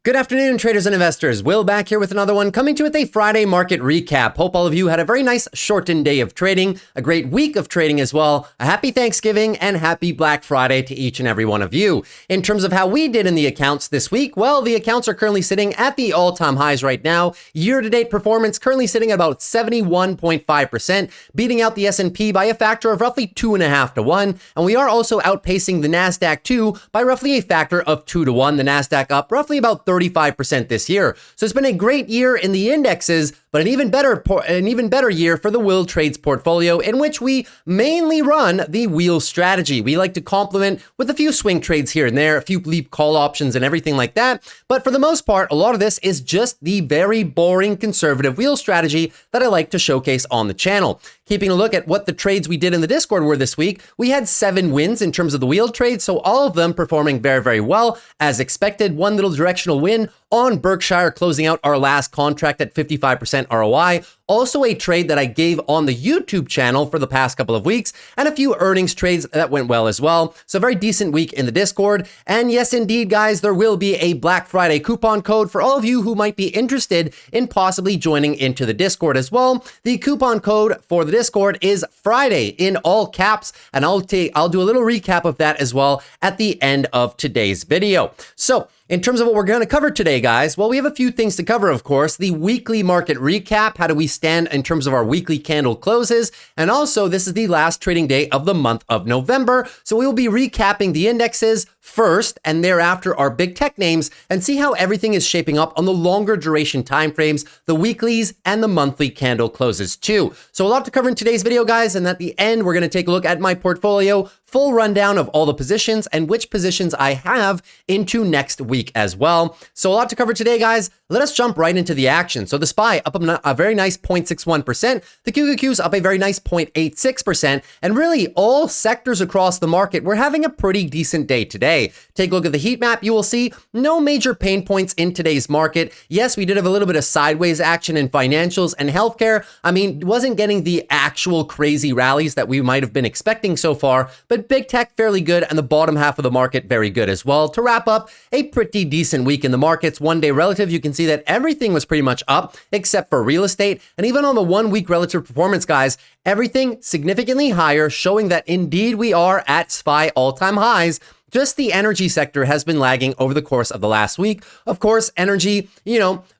Good afternoon, traders and investors. Will back here with another one, coming to you with a Friday market recap. Hope all of you had a very nice shortened day of trading, a great week of trading as well. A happy Thanksgiving and happy Black Friday to each and every one of you. In terms of how we did in the accounts this week, well, the accounts are currently sitting at the all-time highs right now. Year-to-date performance currently sitting at about 71.5%, beating out the S&P by a factor of roughly 2.5 to 1. And we are also outpacing the NASDAQ too by roughly a factor of 2 to 1. The NASDAQ up roughly about 35% this year. So it's been a great year in the indexes, but an even better year for the Will Trades portfolio, in which we mainly run the wheel strategy. We like to complement with a few swing trades here and there, a few leap call options and everything like that. But for the most part, a lot of this is just the very boring conservative wheel strategy that I like to showcase on the channel. Keeping a look at what the trades we did in the Discord were this week, we had 7 wins in terms of the wheel trades, so all of them performing very, very well as expected. One little directional win on Berkshire, closing out our last contract at 55% ROI. Also a trade that I gave on the YouTube channel for the past couple of weeks, and a few earnings trades that went well as well. So a very decent week in the Discord. And yes, indeed, guys, there will be a Black Friday coupon code for all of you who might be interested in possibly joining into the Discord as well. The coupon code for the Discord is Friday in all caps, and I'll do a little recap of that as well at the end of today's video. So in terms of what we're going to cover today, guys, well, we have a few things to cover, of course. The weekly market recap, how do we stand in terms of our weekly candle closes? And also, this is the last trading day of the month of November. So we will be recapping the indexes first, and thereafter our big tech names, and see how everything is shaping up on the longer duration timeframes, the weeklies and the monthly candle closes too. So a lot to cover in today's video, guys, and at the end, we're going to take a look at my portfolio, full rundown of all the positions and which positions I have into next week as well. So a lot to cover today, guys. Let us jump right into the action. So the SPY up a very nice 0.61%. The QQQ's up a very nice 0.86%. And really all sectors across the market, we're having a pretty decent day today. Take a look at the heat map. You will see no major pain points in today's market. Yes, we did have a little bit of sideways action in financials and healthcare. I mean, wasn't getting the actual crazy rallies that we might have been expecting so far, but big tech fairly good, and the bottom half of the market very good as well. To wrap up a pretty decent week in the markets, one day relative, you can see that everything was pretty much up except for real estate. And even on the 1 week relative performance, guys, everything significantly higher, showing that indeed we are at SPY all-time highs. Just the energy sector has been lagging over the course of the last week. Of course, energy,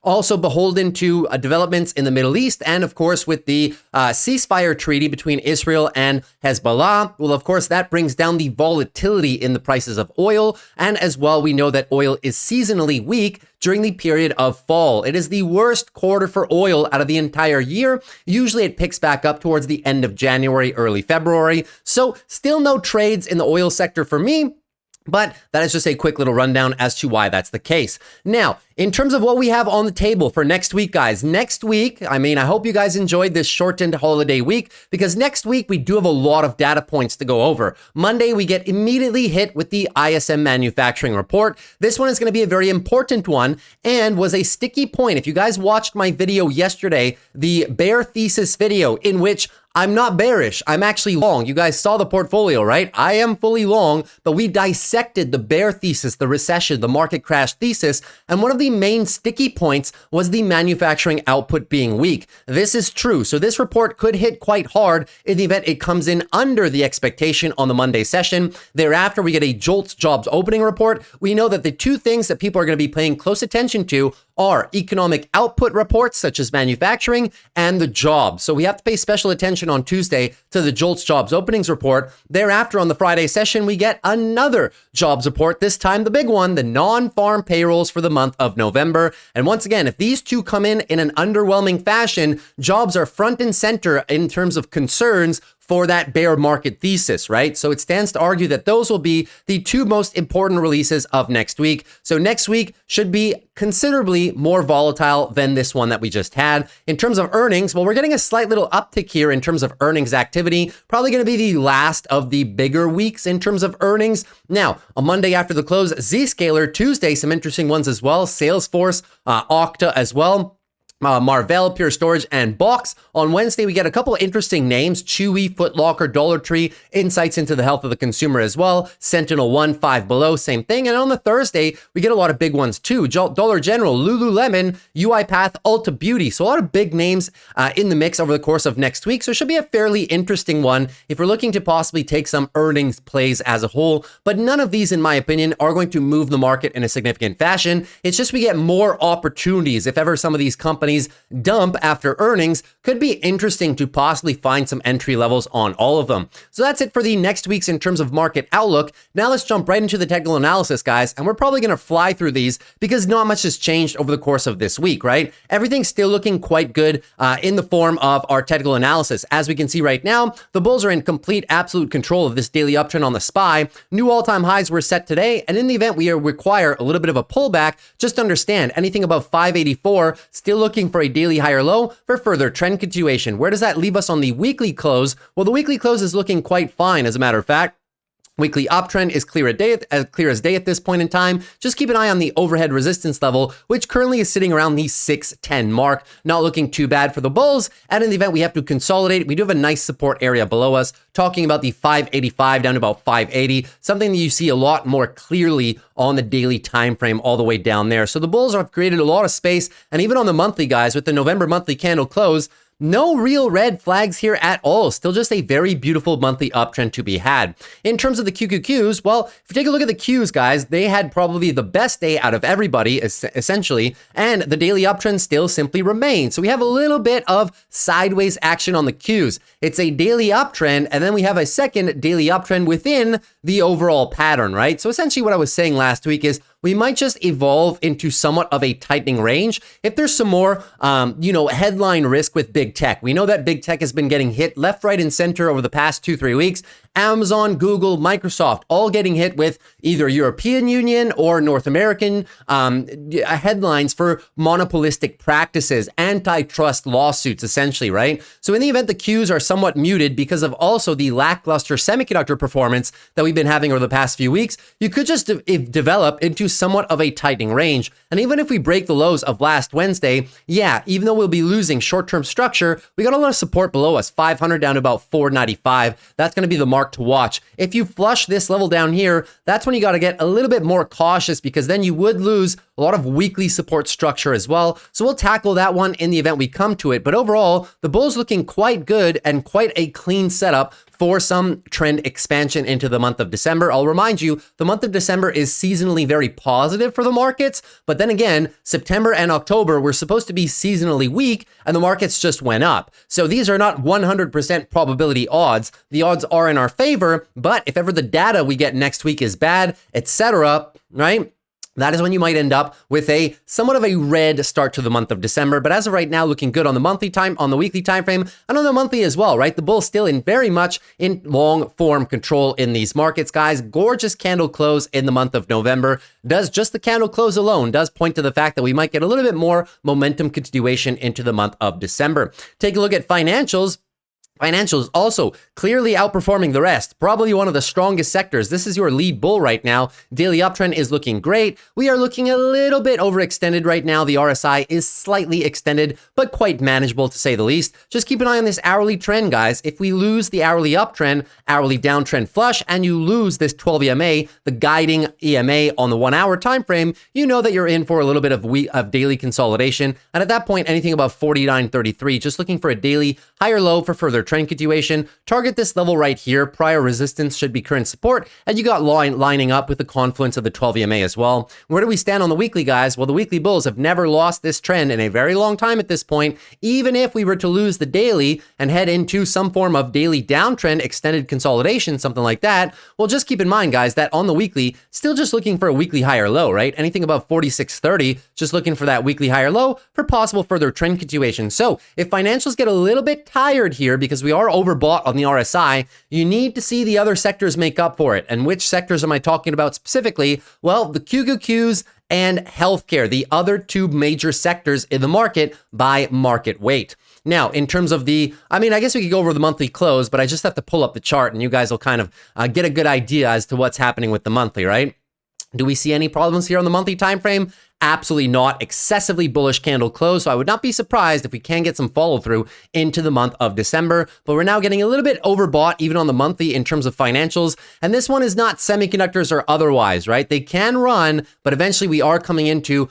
also beholden to developments in the Middle East. And of course, with the ceasefire treaty between Israel and Hezbollah, well, of course, that brings down the volatility in the prices of oil. And as well, we know that oil is seasonally weak during the period of fall. It is the worst quarter for oil out of the entire year. Usually it picks back up towards the end of January, early February. So still no trades in the oil sector for me. But that is just a quick little rundown as to why that's the case. Now, in terms of what we have on the table for next week, guys, next week, I hope you guys enjoyed this shortened holiday week, because next week we do have a lot of data points to go over. Monday, we get immediately hit with the ISM manufacturing report. This one is going to be a very important one and was a sticky point. If you guys watched my video yesterday, the bear thesis video, in which I'm not bearish, I'm actually long. You guys saw the portfolio, right? I am fully long, but we dissected the bear thesis, the recession, the market crash thesis, and one of the main sticky points was the manufacturing output being weak. This is true. So this report could hit quite hard in the event it comes in under the expectation on the Monday session. Thereafter, we get a JOLTS jobs opening report. We know that the two things that people are going to be paying close attention to are economic output reports such as manufacturing and the jobs. So we have to pay special attention on Tuesday to the JOLTS jobs openings report. Thereafter, on the Friday session, we get another jobs report, this time the big one, the non-farm payrolls for the month of November. And once again, if these two come in an underwhelming fashion, jobs are front and center in terms of concerns for that bear market thesis, right? So it stands to argue that those will be the two most important releases of next week. So next week should be considerably more volatile than this one that we just had. In terms of earnings, well, we're getting a slight little uptick here in terms of earnings activity. Probably going to be the last of the bigger weeks in terms of earnings. Now, on Monday after the close, Zscaler. Tuesday, some interesting ones as well. Salesforce, Okta as well. Marvell, Pure Storage, and Box. On Wednesday, we get a couple interesting names: Chewy, Foot Locker, Dollar Tree, insights into the health of the consumer as well. Sentinel One, Five Below, same thing. And on the Thursday, we get a lot of big ones too: Dollar General, Lululemon, UiPath, Ulta Beauty. So a lot of big names in the mix over the course of next week. So it should be a fairly interesting one if we're looking to possibly take some earnings plays as a whole. But none of these, in my opinion, are going to move the market in a significant fashion. It's just we get more opportunities. If ever some of these companies dump after earnings, could be interesting to possibly find some entry levels on all of them. So that's it for the next weeks in terms of market outlook. Now let's jump right into the technical analysis, guys, and we're probably going to fly through these because not much has changed over the course of this week, right? Everything's still looking quite good in the form of our technical analysis. As we can see right now, the bulls are in complete absolute control of this daily uptrend on the SPY. New all-time highs were set today, and in the event we require a little bit of a pullback, just understand anything above 584 still looking for a daily higher low for further trend continuation. Where does that leave us on the weekly close? Well, the weekly close is looking quite fine, as a matter of fact. Weekly uptrend is clear as day at this point in time. Just keep an eye on the overhead resistance level, which currently is sitting around the 610 mark. Not looking too bad for the bulls. And in the event we have to consolidate, we do have a nice support area below us, talking about the 585 down to about 580, something that you see a lot more clearly on the daily time frame all the way down there. So the bulls have created a lot of space. And even on the monthly, guys, with the November monthly candle close, no real red flags here at all. Still just a very beautiful monthly uptrend to be had. In terms of the QQQs, well, if you take a look at the Qs, guys, they had probably the best day out of everybody, essentially, and the daily uptrend still simply remains. So we have a little bit of sideways action on the Qs. It's a daily uptrend, and then we have a second daily uptrend within the overall pattern, right? So essentially what I was saying last week is we might just evolve into somewhat of a tightening range if there's some more, headline risk with big tech. We know that big tech has been getting hit left, right, and center over the past 2-3 weeks. Amazon, Google, Microsoft, all getting hit with either European Union or North American headlines for monopolistic practices, antitrust lawsuits, essentially, right? So in the event the Qs are somewhat muted because of also the lackluster semiconductor performance that we've been having over the past few weeks, you could just develop into somewhat of a tightening range. And even if we break the lows of last Wednesday, yeah, even though we'll be losing short-term structure, we got a lot of support below us, 500 down to about 495. That's going to be the mark to watch. If you flush this level down here, that's when you got to get a little bit more cautious, because then you would lose a lot of weekly support structure as well. So we'll tackle that one in the event we come to it. But overall, the bulls looking quite good and quite a clean setup for some trend expansion into the month of December. I'll remind you, the month of December is seasonally very positive for the markets, but then again, September and October were supposed to be seasonally weak, and the markets just went up. So these are not 100% probability odds. The odds are in our favor, but if ever the data we get next week is bad, etc., right? That is when you might end up with a somewhat of a red start to the month of December. But as of right now, looking good on the weekly time frame, and on the monthly as well, right? The bull's still very much in long form control in these markets, guys. Gorgeous candle close in the month of November. Just the candle close alone does point to the fact that we might get a little bit more momentum continuation into the month of December. Take a look at financials. Financials also clearly outperforming the rest. Probably one of the strongest sectors. This is your lead bull right now. Daily uptrend is looking great. We are looking a little bit overextended right now. The RSI is slightly extended, but quite manageable to say the least. Just keep an eye on this hourly trend, guys. If we lose the hourly uptrend, hourly downtrend flush, and you lose this 12 EMA, the guiding EMA on the 1 hour time frame, you know that you're in for a little bit of daily consolidation. And at that point, anything above 49.33, just looking for a daily higher low for further trend continuation. Target this level right here. Prior resistance should be current support, and you got lining up with the confluence of the 12 EMA as well. Where do we stand on the weekly, guys? Well, the weekly bulls have never lost this trend in a very long time at this point. Even if we were to lose the daily and head into some form of daily downtrend, extended consolidation, something like that, well, just keep in mind, guys, that on the weekly, still just looking for a weekly higher low, right? Anything above 46.30, just looking for that weekly higher low for possible further trend continuation. So if financials get a little bit tired here because we are overbought on the RSI, you need to see the other sectors make up for it. And which sectors am I talking about specifically? Well, the QQQs and healthcare, the other two major sectors in the market by market weight. Now, in terms of I guess we could go over the monthly close, but I just have to pull up the chart and you guys will kind of get a good idea as to what's happening with the monthly, right? Do we see any problems here on the monthly time frame? absolutely not excessively bullish candle close. So I would not be surprised if we can get some follow through into the month of December. But we're now getting a little bit overbought even on the monthly in terms of financials. And this one is not semiconductors or otherwise, right? They can run, but eventually we are coming into,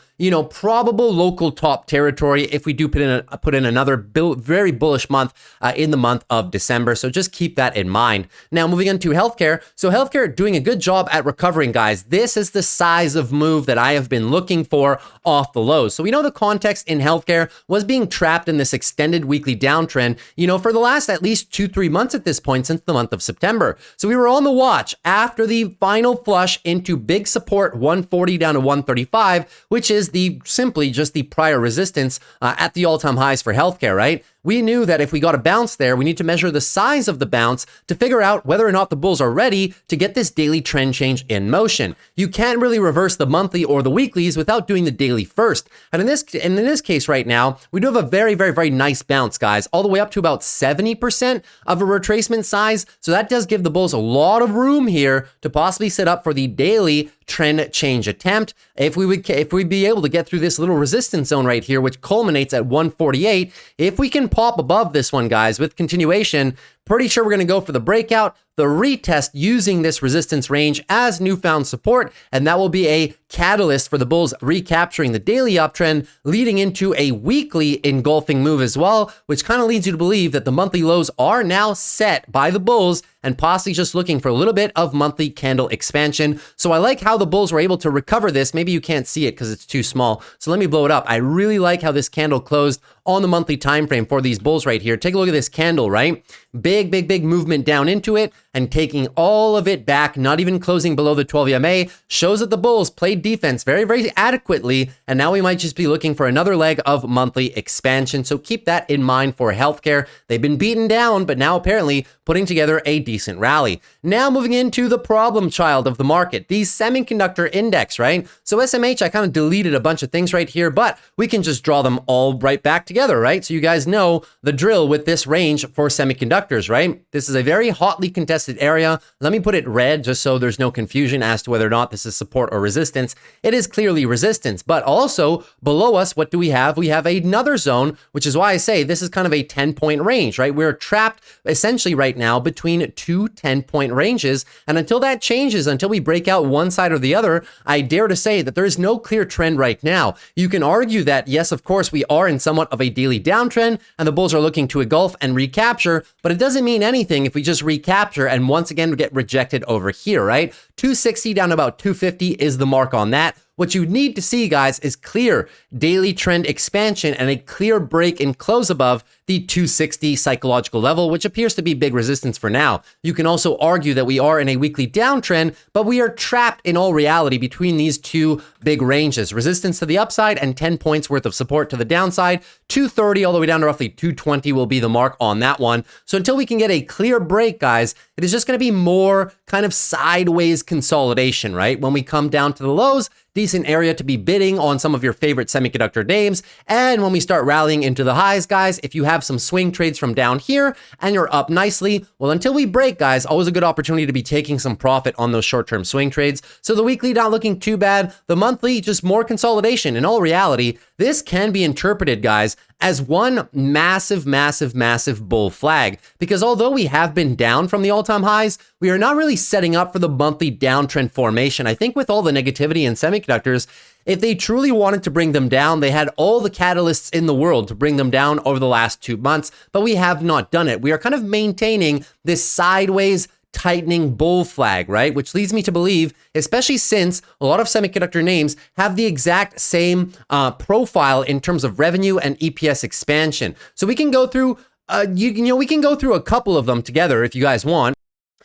probable local top territory if we do put in another very bullish month in the month of December. So just keep that in mind. Now moving on to healthcare. So healthcare doing a good job at recovering, guys. This is the size of move that I have been looking for off the lows. So we know the context in healthcare was being trapped in this extended weekly downtrend, for the last at least 2-3 months at this point since the month of September. So we were on the watch after the final flush into big support 140 down to 135, which is simply just the prior resistance at the all-time highs for healthcare, right? We knew that if we got a bounce there, we need to measure the size of the bounce to figure out whether or not the bulls are ready to get this daily trend change in motion. You can't really reverse the monthly or the weeklies without doing the daily first. And in this case right now, we do have a very, very, very nice bounce, guys, all the way up to about 70% of a retracement size. So that does give the bulls a lot of room here to possibly set up for the daily trend change attempt. If we'd be able to get through this little resistance zone right here, which culminates at 148, if we can pop above this one, guys, with continuation, pretty sure we're going to go for the breakout, the retest using this resistance range as newfound support, and that will be a catalyst for the bulls recapturing the daily uptrend, leading into a weekly engulfing move as well, which kind of leads you to believe that the monthly lows are now set by the bulls and possibly just looking for a little bit of monthly candle expansion. So I like how the bulls were able to recover this. Maybe you can't see it because it's too small. So let me blow it up. I really like how this candle closed on the monthly time frame for these bulls right here. Take a look at this candle, right? Big, big, big movement down into it and taking all of it back, not even closing below the 12 EMA, shows that the bulls played defense very, very adequately. And now we might just be looking for another leg of monthly expansion. So keep that in mind for healthcare. They've been beaten down, but now apparently putting together a decent rally. Now moving into the problem child of the market, the semiconductor index, right? So SMH, I kind of deleted a bunch of things right here, but we can just draw them all right back together, right? So you guys know the drill with this range for semiconductors, right? This is a very hotly contested area. Let me put it red just so there's no confusion as to whether or not this is support or resistance. It is clearly resistance, but also below us, what do we have? We have another zone, which is why I say this is kind of a 10-point range, right? We're trapped essentially right now between two 10-point ranges. And until that changes, until we break out one side or the other, I dare to say that there is no clear trend right now. You can argue that, yes, of course, we are in somewhat of a daily downtrend and the bulls are looking to engulf and recapture, but it doesn't mean anything if we just recapture and once again get rejected over here, right? 260 down to about 250 is the mark on that. What you need to see, guys, is clear daily trend expansion and a clear break and close above the 260 psychological level, which appears to be big resistance for now. You can also argue that we are in a weekly downtrend, but we are trapped in all reality between these two big ranges. Resistance to the upside and 10 points worth of support to the downside. 230 all the way down to roughly 220 will be the mark on that one. So until we can get a clear break, guys, it is just going to be more kind of sideways consolidation, right? When we come down to the lows, decent area to be bidding on some of your favorite semiconductor names. And when we start rallying into the highs, guys, if you have some swing trades from down here and you're up nicely, well, until we break, guys, always a good opportunity to be taking some profit on those short-term swing trades. So the weekly not looking too bad. The monthly, just more consolidation. In all reality, this can be interpreted, guys, as one massive, massive, massive bull flag. Because although we have been down from the all-time highs, we are not really setting up for the monthly downtrend formation. I think with all the negativity in semiconductors, if they truly wanted to bring them down, they had all the catalysts in the world to bring them down over the last 2 months, but we have not done it. We are kind of maintaining this sideways tightening bull flag, right? Which leads me to believe, especially since a lot of semiconductor names have the exact same profile in terms of revenue and EPS expansion. So we can go through, we can go through a couple of them together if you guys want.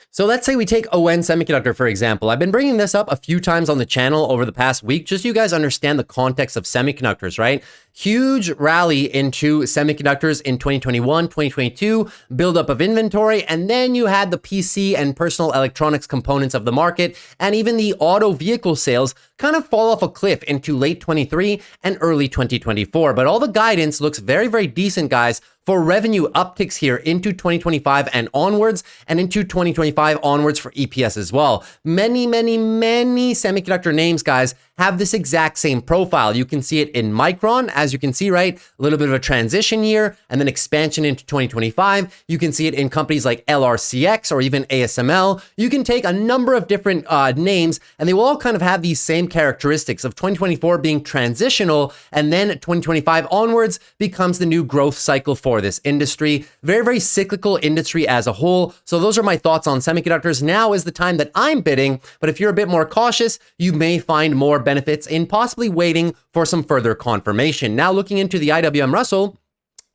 So let's say we take ON Semiconductor, for example. I've been bringing this up a few times on the channel over the past week, just so you guys understand the context of semiconductors, right? Huge rally into semiconductors in 2021, 2022, buildup of inventory, and then you had the PC and personal electronics components of the market, and even the auto vehicle sales kind of fall off a cliff into late 23 and early 2024. But all the guidance looks very, very decent, guys, for revenue upticks here into 2025 and onwards, and into 2025 onwards for EPS as well. Many semiconductor names, guys, have this exact same profile. You can see it in Micron, as you can see, right? A little bit of a transition year and then expansion into 2025. You can see it in companies like LRCX or even ASML. You can take a number of different names and they will all kind of have these same characteristics of 2024 being transitional, and then 2025 onwards becomes the new growth cycle for this industry. Very cyclical industry as a whole. So those are my thoughts on semiconductors. Now is the time that I'm bidding, but if you're a bit more cautious, you may find more benefits in possibly waiting for some further confirmation. Now looking into the IWM Russell.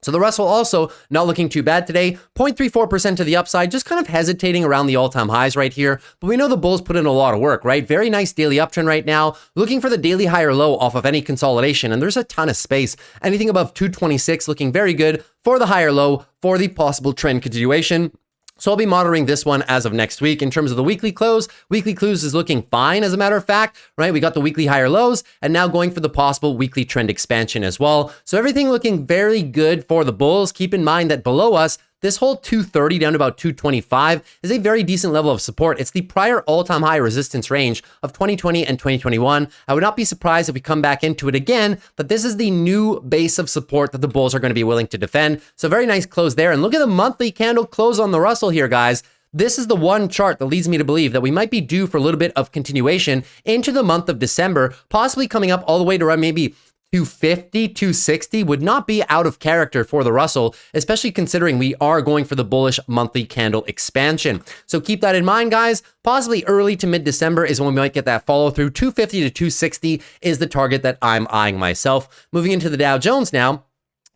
So the Russell also not looking too bad today, 0.34% to the upside, just kind of hesitating around the all-time highs right here. But we know the bulls put in a lot of work, right? Very nice daily uptrend right now, looking for the daily high or low off of any consolidation. And there's a ton of space. Anything above 226 looking very good for the higher low for the possible trend continuation. So I'll be monitoring this one as of next week. In terms of the weekly close is looking fine, as a matter of fact, right? We got the weekly higher lows and now going for the possible weekly trend expansion as well. So everything looking very good for the bulls. Keep in mind that below us, this whole 230 down to about 225 is a very decent level of support. It's the prior all-time high resistance range of 2020 and 2021. I would not be surprised if we come back into it again, but this is the new base of support that the bulls are going to be willing to defend. So very nice close there. And look at the monthly candle close on the Russell here, guys. This is the one chart that leads me to believe that we might be due for a little bit of continuation into the month of December, possibly coming up all the way to around maybe 250, 260 would not be out of character for the Russell, especially considering we are going for the bullish monthly candle expansion. So keep that in mind, guys. Possibly early to mid-December is when we might get that follow through. 250 to 260 is the target that I'm eyeing myself. Moving into the Dow Jones now.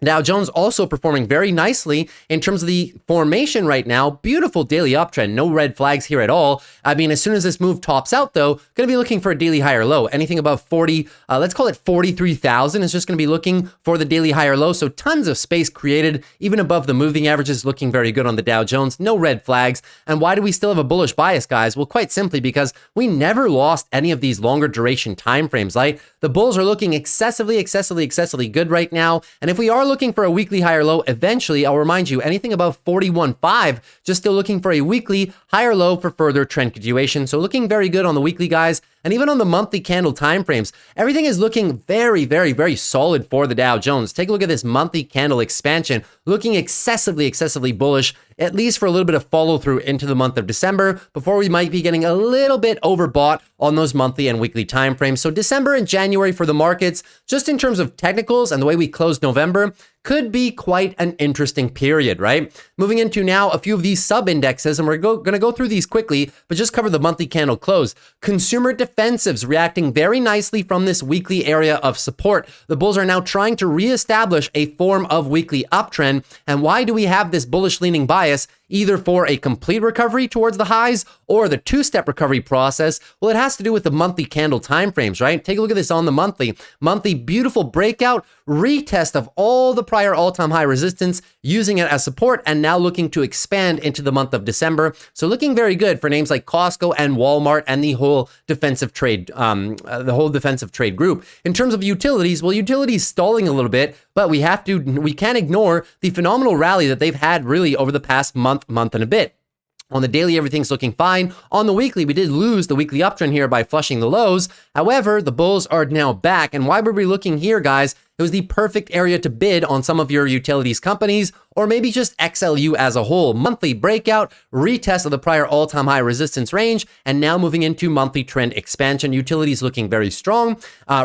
Dow Jones also performing very nicely in terms of the formation right now. Beautiful daily uptrend, no red flags here at all. I mean, as soon as this move tops out though, going to be looking for a daily higher low. Anything above 40, let's call it 43,000 is just going to be looking for the daily higher low. So tons of space created, even above the moving averages, looking very good on the Dow Jones. No red flags. And why do we still have a bullish bias, guys? Well, quite simply because we never lost any of these longer duration time frames, right? The bulls are looking excessively good right now. And if we are looking for a weekly higher low, eventually, I'll remind you, anything above 41.5, just still looking for a weekly higher low for further trend continuation. So looking very good on the weekly, guys. And even on the monthly candle timeframes, everything is looking very solid for the Dow Jones. Take a look at this monthly candle expansion, looking excessively bullish, at least for a little bit of follow through into the month of December before we might be getting a little bit overbought on those monthly and weekly timeframes. So December and January for the markets, just in terms of technicals and the way we closed November, could be quite an interesting period, right? Moving into now a few of these sub-indexes, and we're going to go through these quickly, but just cover the monthly candle close. Consumer defensives reacting very nicely from this weekly area of support. The bulls are now trying to reestablish a form of weekly uptrend. And why do we have this bullish leaning bias? Either for a complete recovery towards the highs or the two-step recovery process? Well, it has to do with the monthly candle timeframes, right? Take a look at this on the monthly. Monthly, beautiful breakout, retest of all the prior all-time high resistance, using it as support, and now looking to expand into the month of December. So looking very good for names like Costco and Walmart and the whole defensive trade group. In terms of utilities, well, utilities stalling a little bit, but we can't ignore the phenomenal rally that they've had really over the past month and a bit. On the daily, everything's looking fine. On the weekly, we did lose the weekly uptrend here by flushing the lows. However, the bulls are now back. And why were we looking here, guys? It was the perfect area to bid on some of your utilities companies, or maybe just XLU as a whole. Monthly breakout, retest of the prior all-time high resistance range, and now moving into monthly trend expansion. Utilities looking very strong.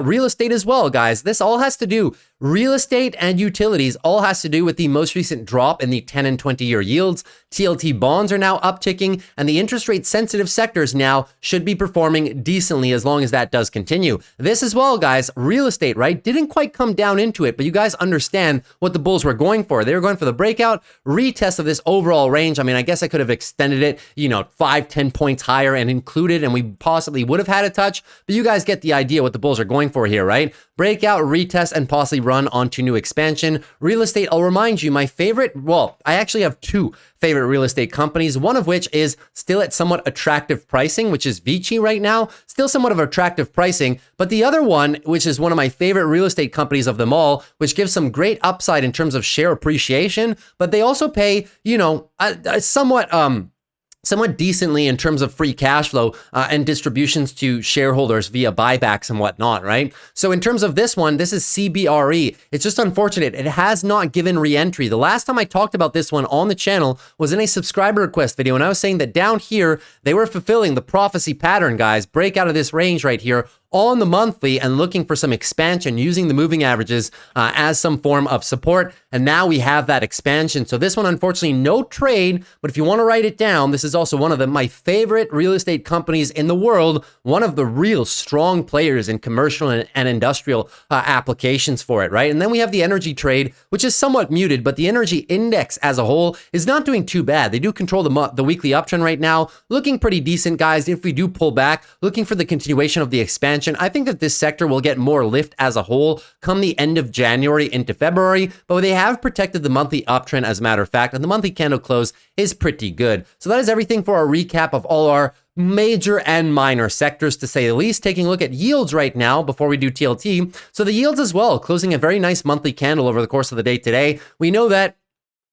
Real estate as well, guys. This all has to do, real estate and utilities all has to do with the most recent drop in the 10 and 20-year yields. TLT bonds are now upticking, and the interest rate sensitive sectors now should be performing decently as long as that does continue. This as well, guys, real estate, right? Didn't quite come down into it, but you guys understand what the bulls were going for. They were going for the breakout, retest of this overall range. I mean, I guess I could have extended it, 5-10 points higher and included, and we possibly would have had a touch, but you guys get the idea what the bulls are going for here, right? breakout, retest, and possibly run onto new expansion. Real estate, I'll remind you, my favorite, well, I actually have two favorite real estate companies, one of which is still at somewhat attractive pricing, which is Vici right now, still somewhat of attractive pricing. But the other one, which is one of my favorite real estate companies of them all, which gives some great upside in terms of share appreciation, but they also pay, you know, a somewhat decently in terms of free cash flow and distributions to shareholders via buybacks and whatnot, right? So in terms of this one, this is CBRE. It's just unfortunate. It has not given re-entry. The last time I talked about this one on the channel was in a subscriber request video, and I was saying that down here, they were fulfilling the prophecy pattern, guys. Break out of this range right here on the monthly and looking for some expansion using the moving averages as some form of support. And now we have that expansion. So this one, unfortunately, no trade, but if you want to write it down, this is also one of my favorite real estate companies in the world, one of the real strong players in commercial and industrial applications for it, right? And then we have the energy trade, which is somewhat muted, but the energy index as a whole is not doing too bad. They do control the weekly uptrend right now, looking pretty decent, guys. If we do pull back, looking for the continuation of the expansion, I think that this sector will get more lift as a whole come the end of January into February, but they have protected the monthly uptrend as a matter of fact, and the monthly candle close is pretty good. So that is everything for our recap of all our major and minor sectors, to say the least. Taking a look at yields right now before we do TLT. So the yields as well, closing a very nice monthly candle over the course of the day today. We know that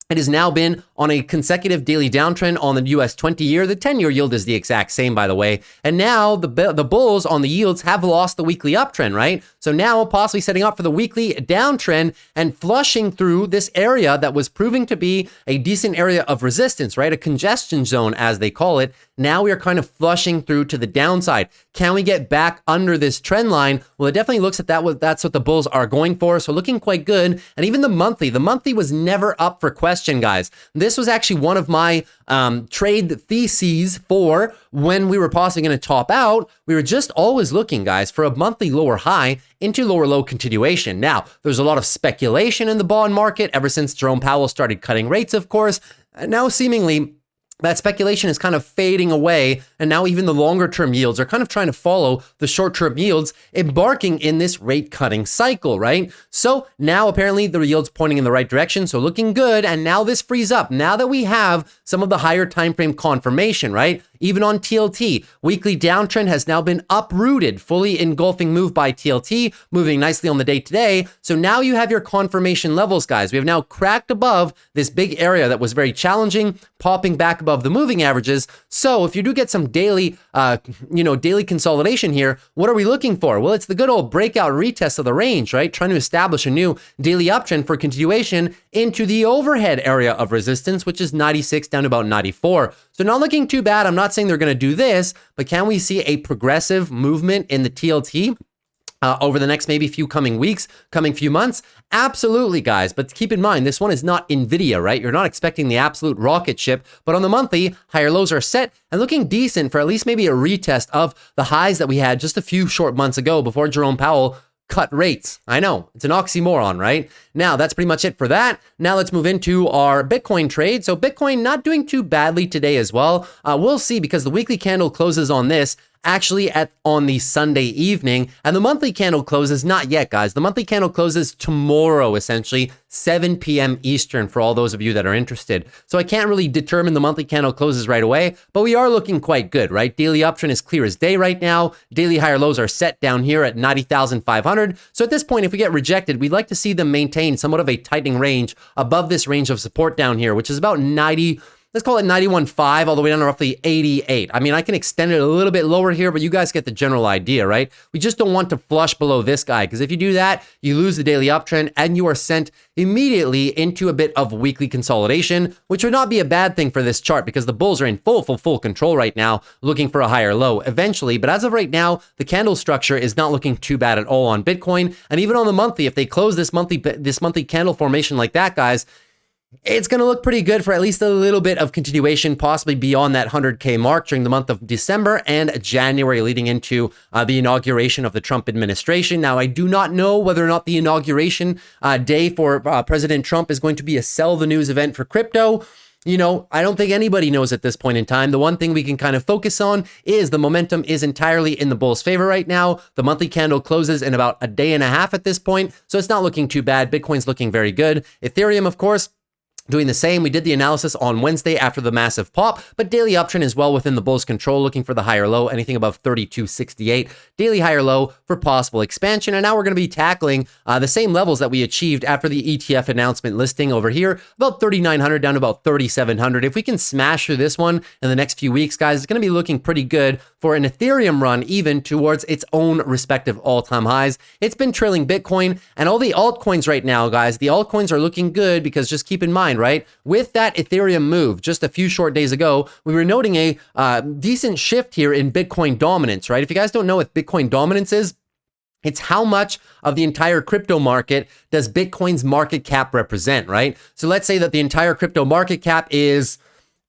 it has now been on a consecutive daily downtrend on the US 20-year. The 10-year yield is the exact same, by the way. And now the bulls on the yields have lost the weekly uptrend, right? So now possibly setting up for the weekly downtrend and flushing through this area that was proving to be a decent area of resistance, right? A congestion zone, as they call it. Now we are kind of flushing through to the downside. Can we get back under this trend line? Well, it definitely looks at that. That's what the bulls are going for. So looking quite good. And even the monthly was never up for question, guys. This was actually one of my trade theses for when we were possibly going to top out. We were just always looking, guys, for a monthly lower high into lower low continuation. Now, there's a lot of speculation in the bond market ever since Jerome Powell started cutting rates, of course. Now, seemingly, that speculation is kind of fading away, and now even the longer term yields are kind of trying to follow the short term yields, embarking in this rate cutting cycle, right? So now apparently the yields pointing in the right direction, so looking good, and now this frees up. Now that we have some of the higher time frame confirmation, right? Even on TLT, weekly downtrend has now been uprooted, fully engulfing move by TLT, moving nicely on the day today. So now you have your confirmation levels, guys. We have now cracked above this big area that was very challenging, popping back above the moving averages. So if you do get some daily, daily consolidation here, what are we looking for? Well, it's the good old breakout retest of the range, right? Trying to establish a new daily uptrend for continuation into the overhead area of resistance, which is 96 down to about 94. So not looking too bad. I'm not saying they're going to do this, but can we see a progressive movement in the TLT over the next maybe few coming weeks, coming few months? Absolutely, guys. But keep in mind, this one is not NVIDIA, right? You're not expecting the absolute rocket ship, but on the monthly, higher lows are set and looking decent for at least maybe a retest of the highs that we had just a few short months ago before Jerome Powell cut rates. I know, it's an oxymoron, right? Now, that's pretty much it for that. Now let's move into our Bitcoin trade. So Bitcoin not doing too badly today as well. We'll see, because the weekly candle closes on this actually on the Sunday evening, and the monthly candle closes not yet, guys. The monthly candle closes tomorrow, essentially 7 p.m. Eastern, for all those of you that are interested. So I can't really determine the monthly candle closes right away, but we are looking quite good, right? Daily uptrend is clear as day right now. Daily higher lows are set down here at 90,500. So at this point, if we get rejected, we'd like to see them maintain somewhat of a tightening range above this range of support down here, which is about 90. Let's call it 91.5 all the way down to roughly 88. I mean, I can extend it a little bit lower here, but you guys get the general idea, right? We just don't want to flush below this guy, because if you do that, you lose the daily uptrend and you are sent immediately into a bit of weekly consolidation, which would not be a bad thing for this chart, because the bulls are in full control right now, looking for a higher low eventually. But as of right now, the candle structure is not looking too bad at all on Bitcoin. And even on the monthly, if they close this monthly candle formation like that, guys, it's going to look pretty good for at least a little bit of continuation, possibly beyond that 100K mark during the month of December and January, leading into the inauguration of the Trump administration. Now, I do not know whether or not the inauguration day for President Trump is going to be a sell the news event for crypto. I don't think anybody knows at this point in time. The one thing we can kind of focus on is the momentum is entirely in the bulls' favor right now. The monthly candle closes in about a day and a half at this point, so it's not looking too bad. Bitcoin's looking very good. Ethereum, of course, doing the same. We did the analysis on Wednesday after the massive pop, but daily uptrend is well within the bulls' control, looking for the higher low, anything above 32.68. Daily higher low for possible expansion. And now we're going to be tackling the same levels that we achieved after the ETF announcement listing over here, about 3,900 down to about 3,700. If we can smash through this one in the next few weeks, guys, it's going to be looking pretty good for an Ethereum run even towards its own respective all-time highs. It's been trailing Bitcoin and all the altcoins right now, guys. The altcoins are looking good because just keep in mind, right? With that Ethereum move just a few short days ago, we were noting a decent shift here in Bitcoin dominance, right? If you guys don't know what Bitcoin dominance is, it's how much of the entire crypto market does Bitcoin's market cap represent, right? So let's say that the entire crypto market cap is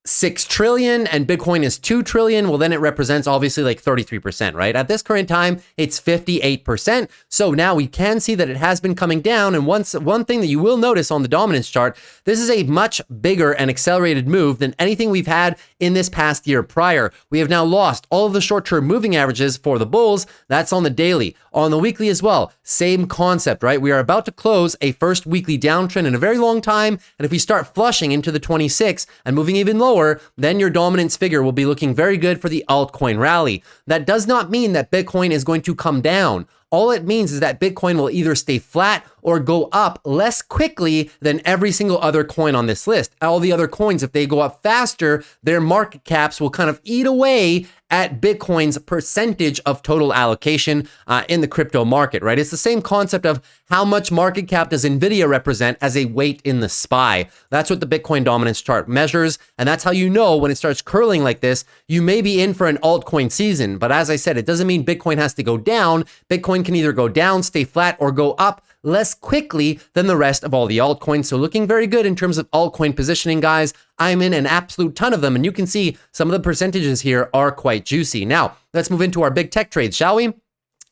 6 trillion and Bitcoin is 2 trillion. Well, then it represents obviously like 33%, right? At this current time, it's 58%. So now we can see that it has been coming down. And one thing that you will notice on the dominance chart, this is a much bigger and accelerated move than anything we've had in this past year prior. We have now lost all of the short-term moving averages for the bulls. That's on the daily. On the weekly as well, same concept, right? We are about to close a first weekly downtrend in a very long time. And if we start flushing into the 26 and moving even lower, then your dominance figure will be looking very good for the altcoin rally. That does not mean that Bitcoin is going to come down. All it means is that Bitcoin will either stay flat or go up less quickly than every single other coin on this list. All the other coins, if they go up faster, their market caps will kind of eat away at Bitcoin's percentage of total allocation in the crypto market, right? It's the same concept of how much market cap does NVIDIA represent as a weight in the SPY. That's what the Bitcoin dominance chart measures. And that's how you know when it starts curling like this, you may be in for an altcoin season. But as I said, it doesn't mean Bitcoin has to go down. Bitcoin can either go down, stay flat, or go up less quickly than the rest of all the altcoins. So looking very good in terms of altcoin positioning, guys. I'm in an absolute ton of them, and you can see some of the percentages here are quite juicy. Now, let's move into our big tech trades, shall we?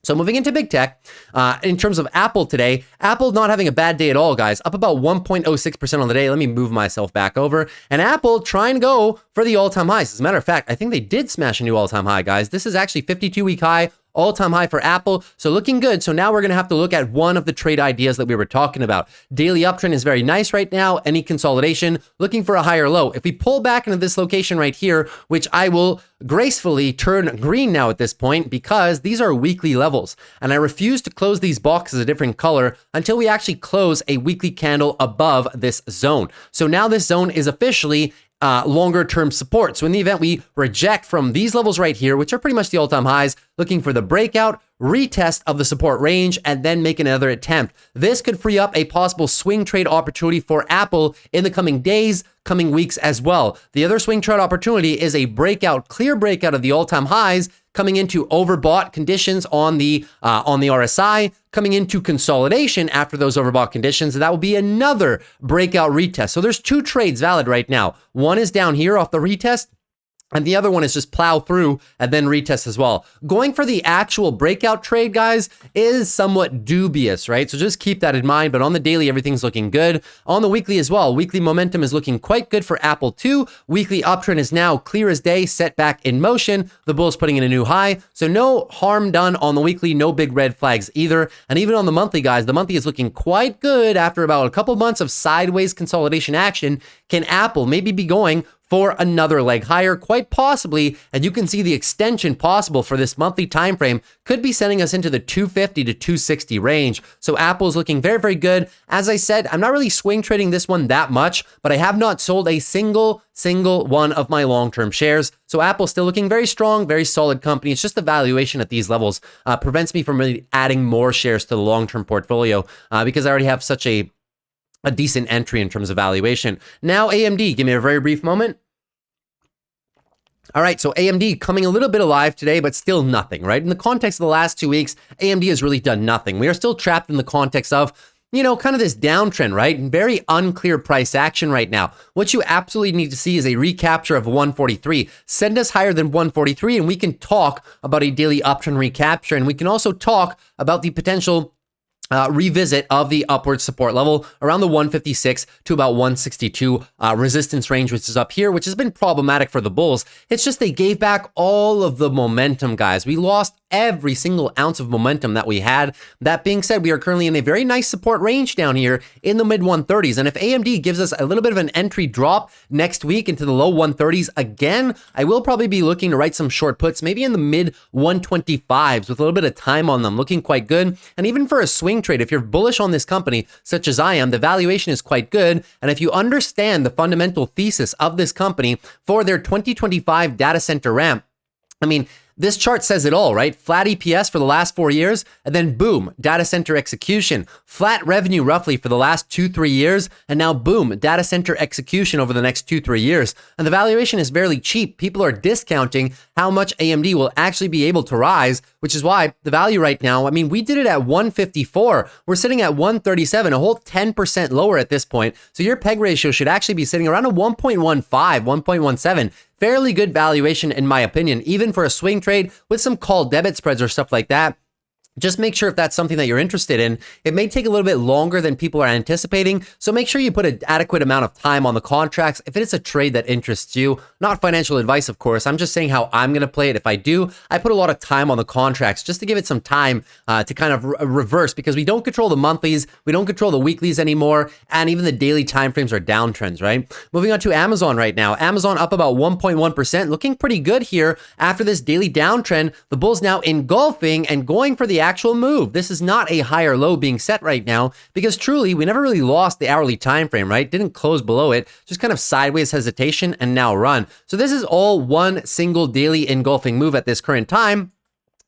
So moving into big tech, in terms of Apple today, Apple not having a bad day at all, guys, up about 1.06% on the day. Let me move myself back over. And Apple trying to go for the all-time highs. As a matter of fact, I think they did smash a new all-time high, guys. This is actually 52-week high, all-time high for Apple. So looking good. So now we're going to have to look at one of the trade ideas that we were talking about. Daily uptrend is very nice right now. Any consolidation, looking for a higher low. If we pull back into this location right here, which I will gracefully turn green now at this point because these are weekly levels. And I refuse to close these boxes a different color until we actually close a weekly candle above this zone. So now this zone is officially longer term support. So in the event we reject from these levels right here, which are pretty much the all-time highs, looking for the breakout, retest of the support range, and then make another attempt. This could free up a possible swing trade opportunity for Apple in the coming days, coming weeks as well. The other swing trade opportunity is a breakout, clear breakout of the all-time highs, coming into overbought conditions on the RSI, coming into consolidation after those overbought conditions. And that will be another breakout retest. So there's two trades valid right now. One is down here off the retest, and the other one is just plow through and then retest as well. Going for the actual breakout trade, guys, is somewhat dubious, right? So just keep that in mind. But on the daily, everything's looking good. On the weekly as well, weekly momentum is looking quite good for Apple too. Weekly uptrend is now clear as day, set back in motion. The bull's putting in a new high. So no harm done on the weekly, no big red flags either. And even on the monthly, guys, the monthly is looking quite good after about a couple months of sideways consolidation action. Can Apple maybe be going for another leg higher, quite possibly, and you can see the extension possible for this monthly time frame could be sending us into the 250 to 260 range. So Apple's looking very, very good. As I said, I'm not really swing trading this one that much, but I have not sold a single one of my long-term shares. So Apple's still looking very strong, very solid company. It's just the valuation at these levels prevents me from really adding more shares to the long-term portfolio because I already have such a decent entry in terms of valuation. Now AMD, give me a very brief moment. All right, so AMD coming a little bit alive today, but still nothing, right? In the context of the last 2 weeks, AMD has really done nothing. We are still trapped in the context of, kind of this downtrend, right? Very unclear price action right now. What you absolutely need to see is a recapture of 143. Send us higher than 143, and we can talk about a daily uptrend recapture, and we can also talk about the potential revisit of the upward support level around the 156 to about 162 resistance range, which is up here, which has been problematic for the bulls. It's just they gave back all of the momentum, guys. We lost every single ounce of momentum that we had. That being said, we are currently in a very nice support range down here in the mid 130s. And if AMD gives us a little bit of an entry drop next week into the low 130s again, I will probably be looking to write some short puts, maybe in the mid 125s with a little bit of time on them, looking quite good. And even for a swing trade, if you're bullish on this company, such as I am, the valuation is quite good. And if you understand the fundamental thesis of this company for their 2025 data center ramp, I mean, this chart says it all, right? Flat EPS for the last 4 years, and then boom, data center execution. Flat revenue roughly for the last 2-3 years, and now boom, data center execution over the next 2-3 years. And the valuation is fairly cheap. People are discounting how much AMD will actually be able to rise, which is why the value right now, I mean, we did it at 154. We're sitting at 137, a whole 10% lower at this point. So your PEG ratio should actually be sitting around a 1.15, 1.17. Fairly good valuation in my opinion, even for a swing trade with some call debit spreads or stuff like that. Just make sure if that's something that you're interested in. It may take a little bit longer than people are anticipating, so make sure you put an adequate amount of time on the contracts if it is a trade that interests you. Not financial advice, of course. I'm just saying how I'm going to play it. If I do, I put a lot of time on the contracts just to give it some time to kind of reverse, because we don't control the monthlies, we don't control the weeklies anymore, and even the daily timeframes are downtrends, right? Moving on to Amazon right now. Amazon up about 1.1%, looking pretty good here after this daily downtrend. The bulls now engulfing and going for the actual move. This is not a higher low being set right now, because truly we never really lost the hourly time frame, right? Didn't close below it, just kind of sideways hesitation and now run. So this is all one single daily engulfing move at this current time.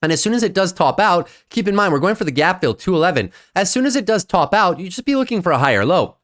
And as soon as it does top out, keep in mind, we're going for the gap fill 211. As soon as it does top out, you just be looking for a higher low.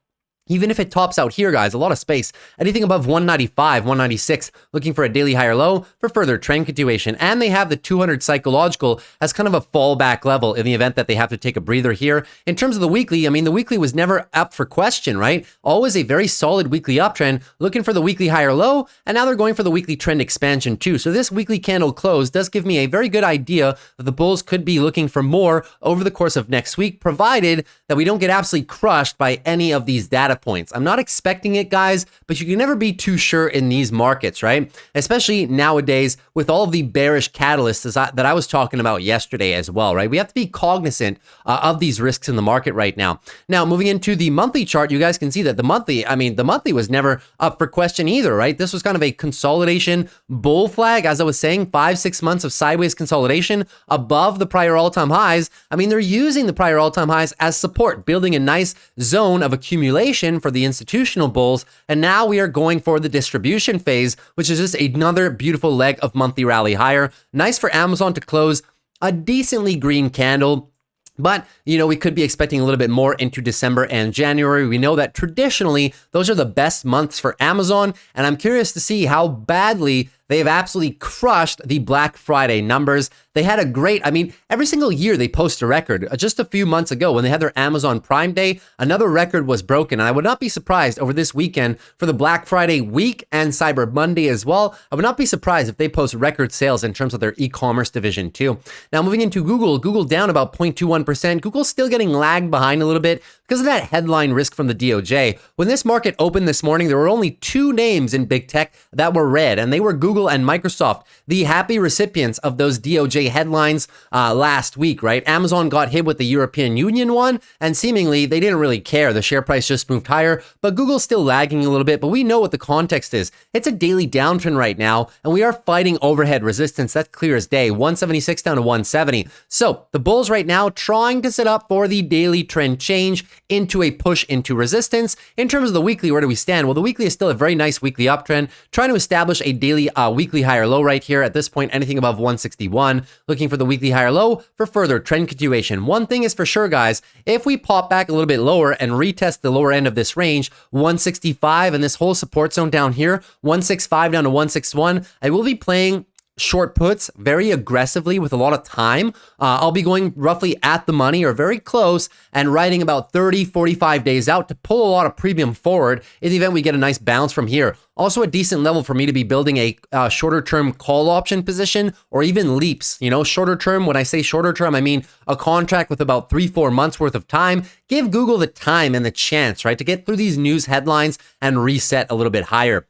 Even if it tops out here, guys, a lot of space. Anything above 195, 196, looking for a daily higher low for further trend continuation. And they have the 200 psychological as kind of a fallback level in the event that they have to take a breather here. In terms of the weekly, I mean, the weekly was never up for question, right? Always a very solid weekly uptrend, looking for the weekly higher low, and now they're going for the weekly trend expansion too. So this weekly candle close does give me a very good idea that the bulls could be looking for more over the course of next week, provided that we don't get absolutely crushed by any of these data points. I'm not expecting it, guys, but you can never be too sure in these markets, right? Especially nowadays with all of the bearish catalysts that I was talking about yesterday as well, right? We have to be cognizant of these risks in the market right now. Now, moving into the monthly chart, you guys can see that the monthly was never up for question either, right? This was kind of a consolidation bull flag, as I was saying, 5-6 months of sideways consolidation above the prior all-time highs. I mean, they're using the prior all-time highs as support, building a nice zone of accumulation for the institutional bulls, and now we are going for the distribution phase, which is just another beautiful leg of monthly rally higher. Nice for Amazon to close a decently green candle. But, you know, we could be expecting a little bit more into December and January. We know that traditionally, those are the best months for Amazon, and I'm curious to see how badly they have absolutely crushed the Black Friday numbers. They had a great, I mean, every single year they post a record. Just a few months ago when they had their Amazon Prime Day, another record was broken. And I would not be surprised over this weekend for the Black Friday week and Cyber Monday as well. I would not be surprised if they post record sales in terms of their e-commerce division too. Now moving into Google down about 0.21%. Google's still getting lagged behind a little bit because of that headline risk from the DOJ. When this market opened this morning, there were only 2 names in big tech that were red, and they were Google and Microsoft, the happy recipients of those DOJ headlines last week, right? Amazon got hit with the European Union one, and seemingly they didn't really care. The share price just moved higher, but Google's still lagging a little bit, but we know what the context is. It's a daily downtrend right now, and we are fighting overhead resistance. That's clear as day, 176 down to 170. So the bulls right now trying to set up for the daily trend change into a push into resistance. In terms of the weekly, where do we stand? Well, the weekly is still a very nice weekly uptrend, trying to establish a daily weekly higher low right here. At this point, anything above 161, looking for the weekly higher low for further trend continuation. One thing is for sure, guys, if we pop back a little bit lower and retest the lower end of this range, 165, and this whole support zone down here, 165 down to 161, I will be playing short puts very aggressively with a lot of time. I'll be going roughly at the money or very close and riding about 30, 45 days out to pull a lot of premium forward in the event we get a nice bounce from here. Also a decent level for me to be building a shorter term call option position or even leaps. You know, shorter term, when I say shorter term, I mean a contract with about 3-4 months worth of time. Give Google the time and the chance, right, to get through these news headlines and reset a little bit higher.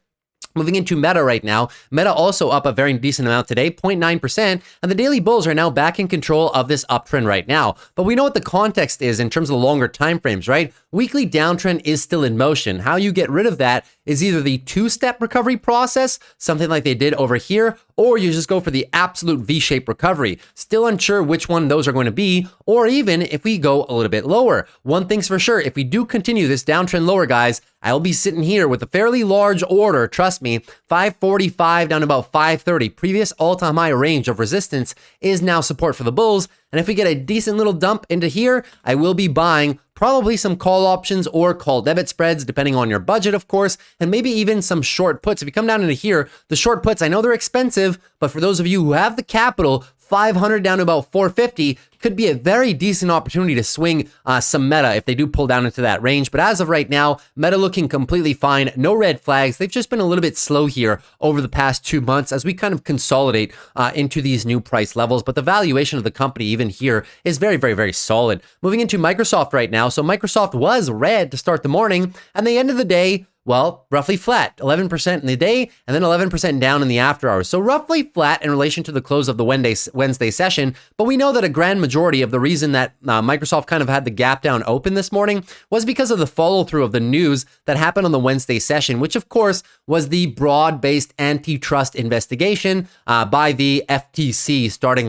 Moving into Meta right now, Meta also up a very decent amount today, 0.9%, and the daily bulls are now back in control of this uptrend right now. But we know what the context is in terms of the longer time frames, right? Weekly downtrend is still in motion. How you get rid of that is either the two-step recovery process, something like they did over here, or you just go for the absolute V-shaped recovery. Still unsure which one those are going to be, or even if we go a little bit lower. One thing's for sure, if we do continue this downtrend lower, guys, I'll be sitting here with a fairly large order, trust me, 545 down to about 530. Previous all-time high range of resistance is now support for the bulls, and if we get a decent little dump into here, I will be buying probably some call options or call debit spreads, depending on your budget, of course, and maybe even some short puts. If you come down into here, the short puts, I know they're expensive, but for those of you who have the capital, 500 down to about 450 could be a very decent opportunity to swing some Meta if they do pull down into that range. But as of right now, Meta looking completely fine. No red flags. They've just been a little bit slow here over the past 2 months as we kind of consolidate into these new price levels. But the valuation of the company even here is very, very, very solid. Moving into Microsoft right now. So Microsoft was red to start the morning, and the end of the day, well, roughly flat, 11% in the day and then 11% down in the after hours. So roughly flat in relation to the close of the Wednesday session. But we know that a grand majority of the reason that Microsoft kind of had the gap down open this morning was because of the follow through of the news that happened on the Wednesday session, which of course was the broad-based antitrust investigation by the FTC starting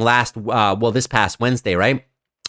this past Wednesday, right?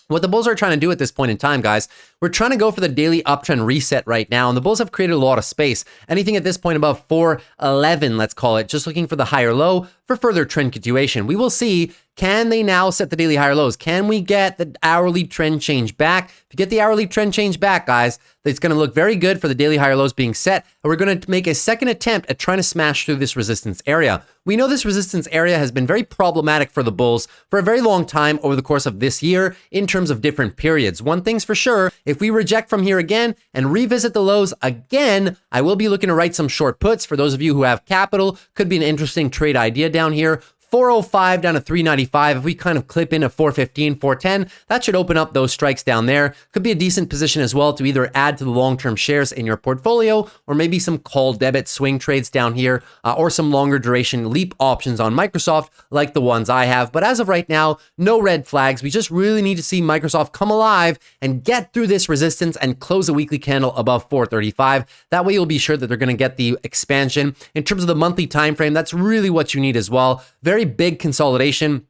What the bulls are trying to do at this point in time, guys, we're trying to go for the daily uptrend reset right now, and the bulls have created a lot of space. Anything at this point above 411, let's call it, just looking for the higher low for further trend continuation. We will see, can they now set the daily higher lows? Can we get the hourly trend change back? If you get the hourly trend change back, guys, it's going to look very good for the daily higher lows being set, and we're going to make a second attempt at trying to smash through this resistance area. We know this resistance area has been very problematic for the bulls for a very long time over the course of this year in terms of different periods. One thing's for sure, if we reject from here again and revisit the lows again, I will be looking to write some short puts. For those of you who have capital, could be an interesting trade idea down here. 405 down to 395. If we kind of clip into 415, 410, that should open up those strikes down there. Could be a decent position as well to either add to the long-term shares in your portfolio or maybe some call debit swing trades down here or some longer duration leap options on Microsoft like the ones I have. But as of right now, no red flags. We just really need to see Microsoft come alive and get through this resistance and close a weekly candle above 435. That way you'll be sure that they're going to get the expansion. In terms of the monthly time frame, that's really what you need as well. Very big consolidation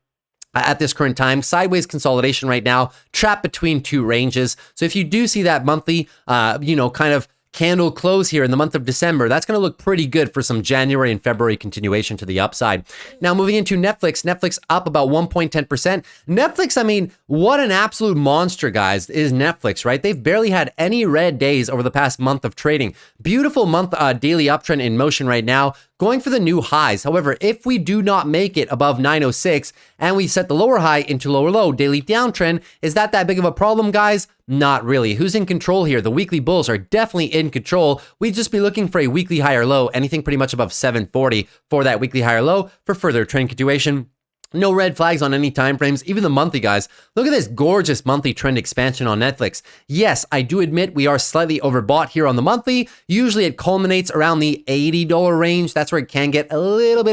at this current time, sideways consolidation right now, trapped between two ranges. So if you do see that monthly, kind of candle close here in the month of December, that's going to look pretty good for some January and February continuation to the upside. Now moving into Netflix up about 1.10%. Netflix, I mean, what an absolute monster, guys, is Netflix, right? They've barely had any red days over the past month of trading. Beautiful month daily uptrend in motion right now, going for the new highs. However, if we do not make it above 906 and we set the lower high into lower low, daily downtrend, is that big of a problem, guys? Not really. Who's in control here? The weekly bulls are definitely in control. We'd just be looking for a weekly higher low, anything pretty much above 740 for that weekly higher low for further trend continuation. No red flags on any time frames, even the monthly, guys. Look at this gorgeous monthly trend expansion on Netflix. Yes, I do admit we are slightly overbought here on the monthly. Usually it culminates around the $80 range. That's where it can get a little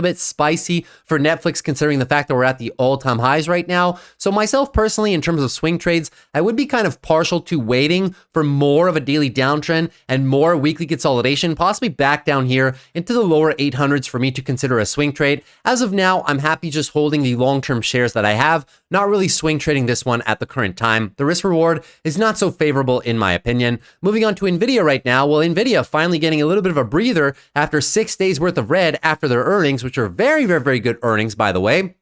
bit spicy for Netflix, considering the fact that we're at the all-time highs right now. So myself personally, in terms of swing trades, I would be kind of partial to waiting for more of a daily downtrend and more weekly consolidation, possibly back down here into the lower 800s for me to consider a swing trade. As of now, I'm happy just holding the long-term shares that I have, not really swing trading this one at the current time. The risk reward is not so favorable in my opinion. Moving on to NVIDIA right now. Well, NVIDIA finally getting a little bit of a breather after 6 days worth of red after their earnings, which are very, very, very good earnings, by the way.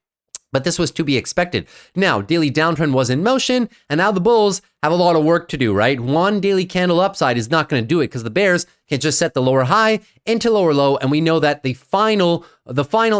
But this was to be expected. Now, daily downtrend was in motion, and now the bulls have a lot of work to do, right? One daily candle upside is not going to do it because the bears can just set the lower high into lower low, and we know that the final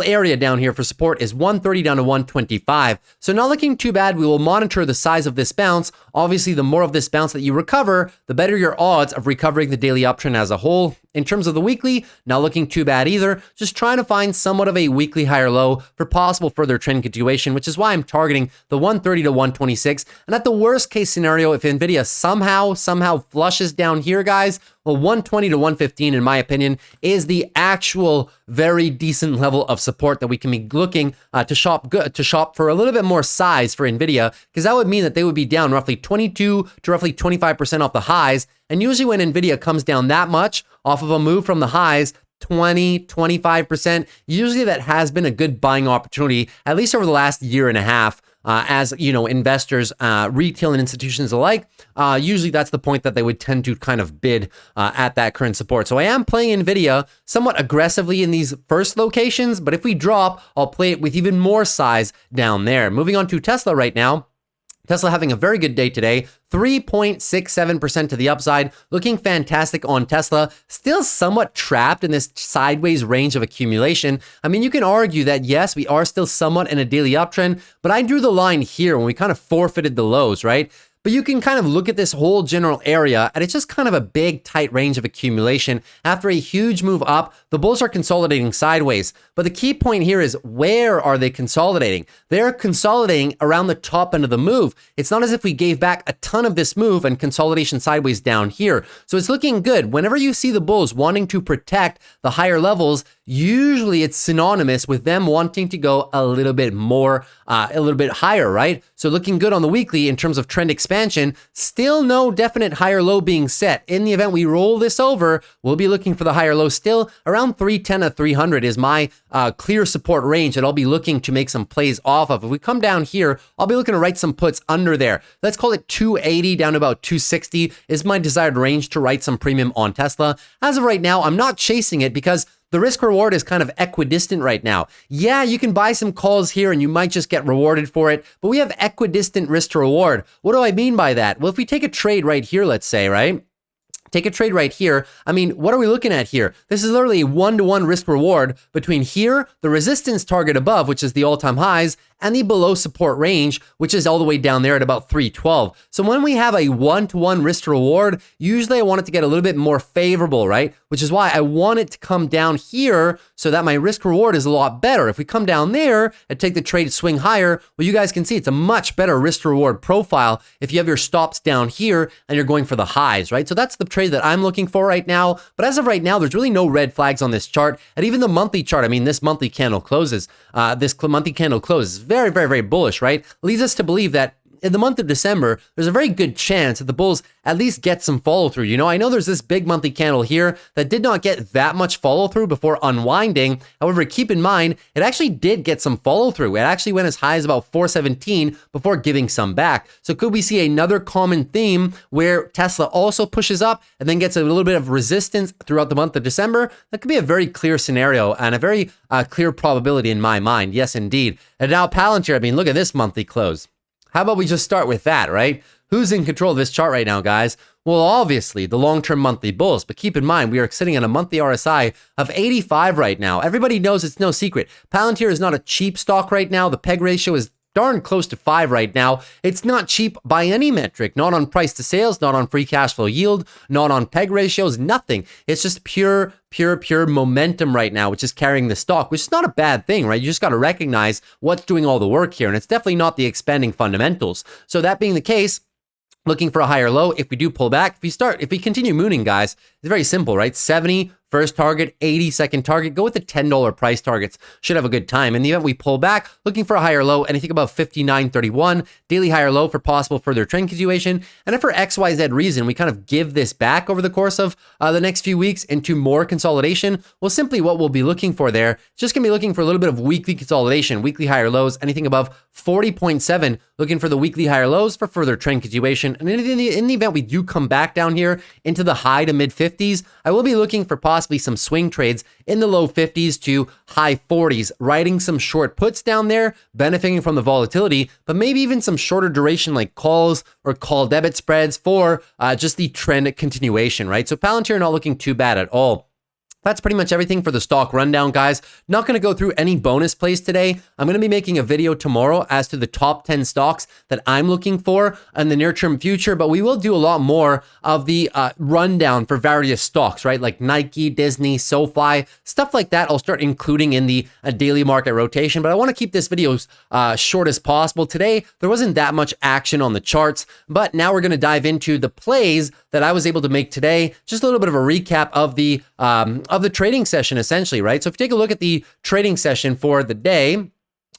area down here for support is 130 down to 125. So not looking too bad. We will monitor the size of this bounce. Obviously, the more of this bounce that you recover, the better your odds of recovering the daily uptrend as a whole. In terms of the weekly, not looking too bad either. Just trying to find somewhat of a weekly higher low for possible further trend continuation, which is why I'm targeting the 130 to 126. And at the worst case scenario, if NVIDIA somehow flushes down here, guys, well, 120 to 115, in my opinion, is the actual very decent level of support that we can be looking to shop for a little bit more size for NVIDIA, because that would mean that they would be down roughly 22 to roughly 25% off the highs. And usually when NVIDIA comes down that much off of a move from the highs, 20, 25%, usually that has been a good buying opportunity, at least over the last year and a half. As you know, investors, retail and institutions alike, usually that's the point that they would tend to kind of bid at that current support. So I am playing NVIDIA somewhat aggressively in these first locations, but if we drop, I'll play it with even more size down there. Moving on to Tesla right now. Tesla having a very good day today, 3.67% to the upside, looking fantastic on Tesla, still somewhat trapped in this sideways range of accumulation. I mean, you can argue that yes, we are still somewhat in a daily uptrend, but I drew the line here when we kind of forfeited the lows, right? But you can kind of look at this whole general area, and it's just kind of a big, tight range of accumulation. After a huge move up, the bulls are consolidating sideways. But the key point here is, where are they consolidating? They're consolidating around the top end of the move. It's not as if we gave back a ton of this move and consolidation sideways down here. So it's looking good. Whenever you see the bulls wanting to protect the higher levels, usually it's synonymous with them wanting to go a little bit more, a little bit higher, right? So looking good on the weekly in terms of trend expansion. Still no definite higher low being set. In the event we roll this over, we'll be looking for the higher low still. Around 310 to 300 is my clear support range that I'll be looking to make some plays off of. If we come down here, I'll be looking to write some puts under there. Let's call it 280 down to about 260 is my desired range to write some premium on Tesla. As of right now, I'm not chasing it because the risk reward is kind of equidistant right now. Yeah, you can buy some calls here and you might just get rewarded for it, but we have equidistant risk to reward. What do I mean by that? Well, if we take a trade right here, let's say, right? Take a trade right here. I mean, what are we looking at here? This is literally a 1-to-1 risk reward between here, the resistance target above, which is the all-time highs, and the below support range, which is all the way down there at about 312. So when we have a 1-to-1 risk to reward, usually I want it to get a little bit more favorable, right? Which is why I want it to come down here so that my risk reward is a lot better. If we come down there and take the trade swing higher, well, you guys can see it's a much better risk to reward profile if you have your stops down here and you're going for the highs, right? So that's the trade that I'm looking for right now. But as of right now, there's really no red flags on this chart. And even the monthly chart, I mean, this monthly candle closes, very, very, very bullish, right? Leads us to believe that in the month of December, there's a very good chance that the bulls at least get some follow through. You know, I know there's this big monthly candle here that did not get that much follow through before unwinding. However, keep in mind, it actually did get some follow through. It actually went as high as about 417 before giving some back. So could we see another common theme where Tesla also pushes up and then gets a little bit of resistance throughout the month of December? That could be a very clear scenario and a very clear probability in my mind. Yes, indeed. And now Palantir, I mean, look at this monthly close. How about we just start with that, right? Who's in control of this chart right now, guys? Well, obviously, the long-term monthly bulls, but keep in mind, we are sitting on a monthly RSI of 85 right now. Everybody knows it's no secret. Palantir is not a cheap stock right now. The PEG ratio is darn close to 5 right now. It's not cheap by any metric, not on price to sales, not on free cash flow yield, not on PEG ratios, nothing. It's just pure momentum right now, which is carrying the stock, which is not a bad thing, right? You just got to recognize what's doing all the work here. And it's definitely not the expanding fundamentals. So that being the case, looking for a higher low, if we do pull back, if we continue mooning, guys, it's very simple, right? 70 first target, 80 second target, go with the $10 price targets. Should have a good time. In the event we pull back, looking for a higher low, anything above 59.31, daily higher low for possible further trend continuation. And if for XYZ reason, we kind of give this back over the course of the next few weeks into more consolidation, well, simply what we'll be looking for there, just gonna be looking for a little bit of weekly consolidation, weekly higher lows, anything above 40.7, looking for the weekly higher lows for further trend continuation. And in the event we do come back down here into the high to mid 50s, I will be looking for possible possibly some swing trades in the low 50s to high 40s, writing some short puts down there, benefiting from the volatility, but maybe even some shorter duration like calls or call debit spreads for just the trend continuation, right? So Palantir not looking too bad at all. That's pretty much everything for the stock rundown, guys. Not going to go through any bonus plays today. I'm going to be making a video tomorrow as to the top 10 stocks that I'm looking for in the near-term future, but we will do a lot more of the rundown for various stocks, right? Like Nike, Disney, SoFi, stuff like that. I'll start including in the daily market rotation, but I want to keep this video short as possible. Today, there wasn't that much action on the charts, but now we're going to dive into the plays that I was able to make today. Just a little bit of a recap of the trading session, essentially, right? So if you take a look at the trading session for the day,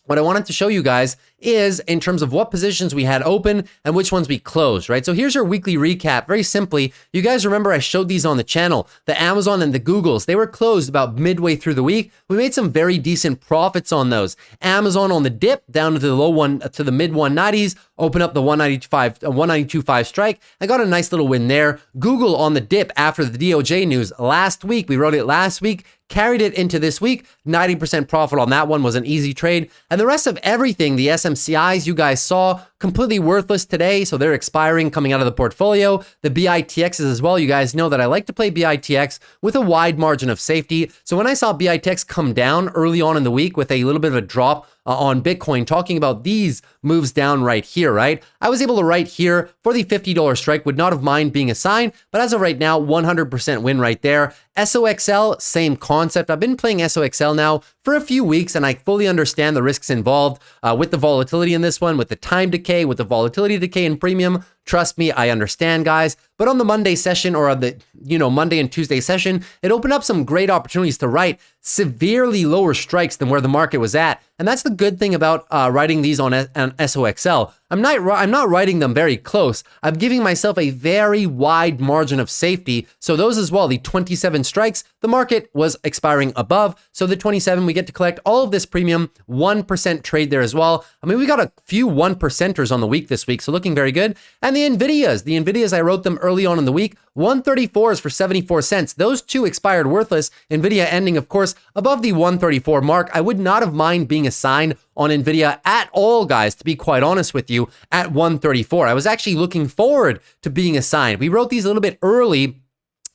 what I wanted to show you guys is in terms of what positions we had open and which ones we closed, right? So here's your weekly recap. Very simply, you guys remember I showed these on the channel, the Amazon and the Googles. They were closed about midway through the week. We made some very decent profits on those. Amazon on the dip down to the mid 190s, open up the 192.5 strike. I got a nice little win there. Google on the dip after the DOJ news last week. We wrote it last week. Carried it into this week, 90% profit on that one, was an easy trade. And the rest of everything, the SMCIs you guys saw, completely worthless today, so they're expiring, coming out of the portfolio. The BITXs as well, you guys know that I like to play BITX with a wide margin of safety. So when I saw BITX come down early on in the week with a little bit of a drop on Bitcoin, talking about these moves down right here, right? I was able to write here for the $50 strike, would not have mind being a sign, but as of right now, 100% win right there. SOXL, same concept. I've been playing SOXL now for a few weeks, and I fully understand the risks involved with the volatility in this one, with the time decay, with the volatility decay in premium. Trust me, I understand, guys. But on the Monday session, or on the Monday and Tuesday session, it opened up some great opportunities to write severely lower strikes than where the market was at. And that's the good thing about writing these on SOXL. I'm not writing them very close. I'm giving myself a very wide margin of safety. So those as well, the 27 strikes, the market was expiring above. So the 27, we get to collect all of this premium, 1% trade there as well. I mean, we got a few 1%ers on the week this week, so looking very good. And the NVIDIAs, I wrote them early on in the week. 134s for 74 cents. Those two expired worthless. NVIDIA ending, of course, above the 134 mark. I would not have mind being assigned on NVIDIA at all, guys, to be quite honest with you, at 134. I was actually looking forward to being assigned. We wrote these a little bit early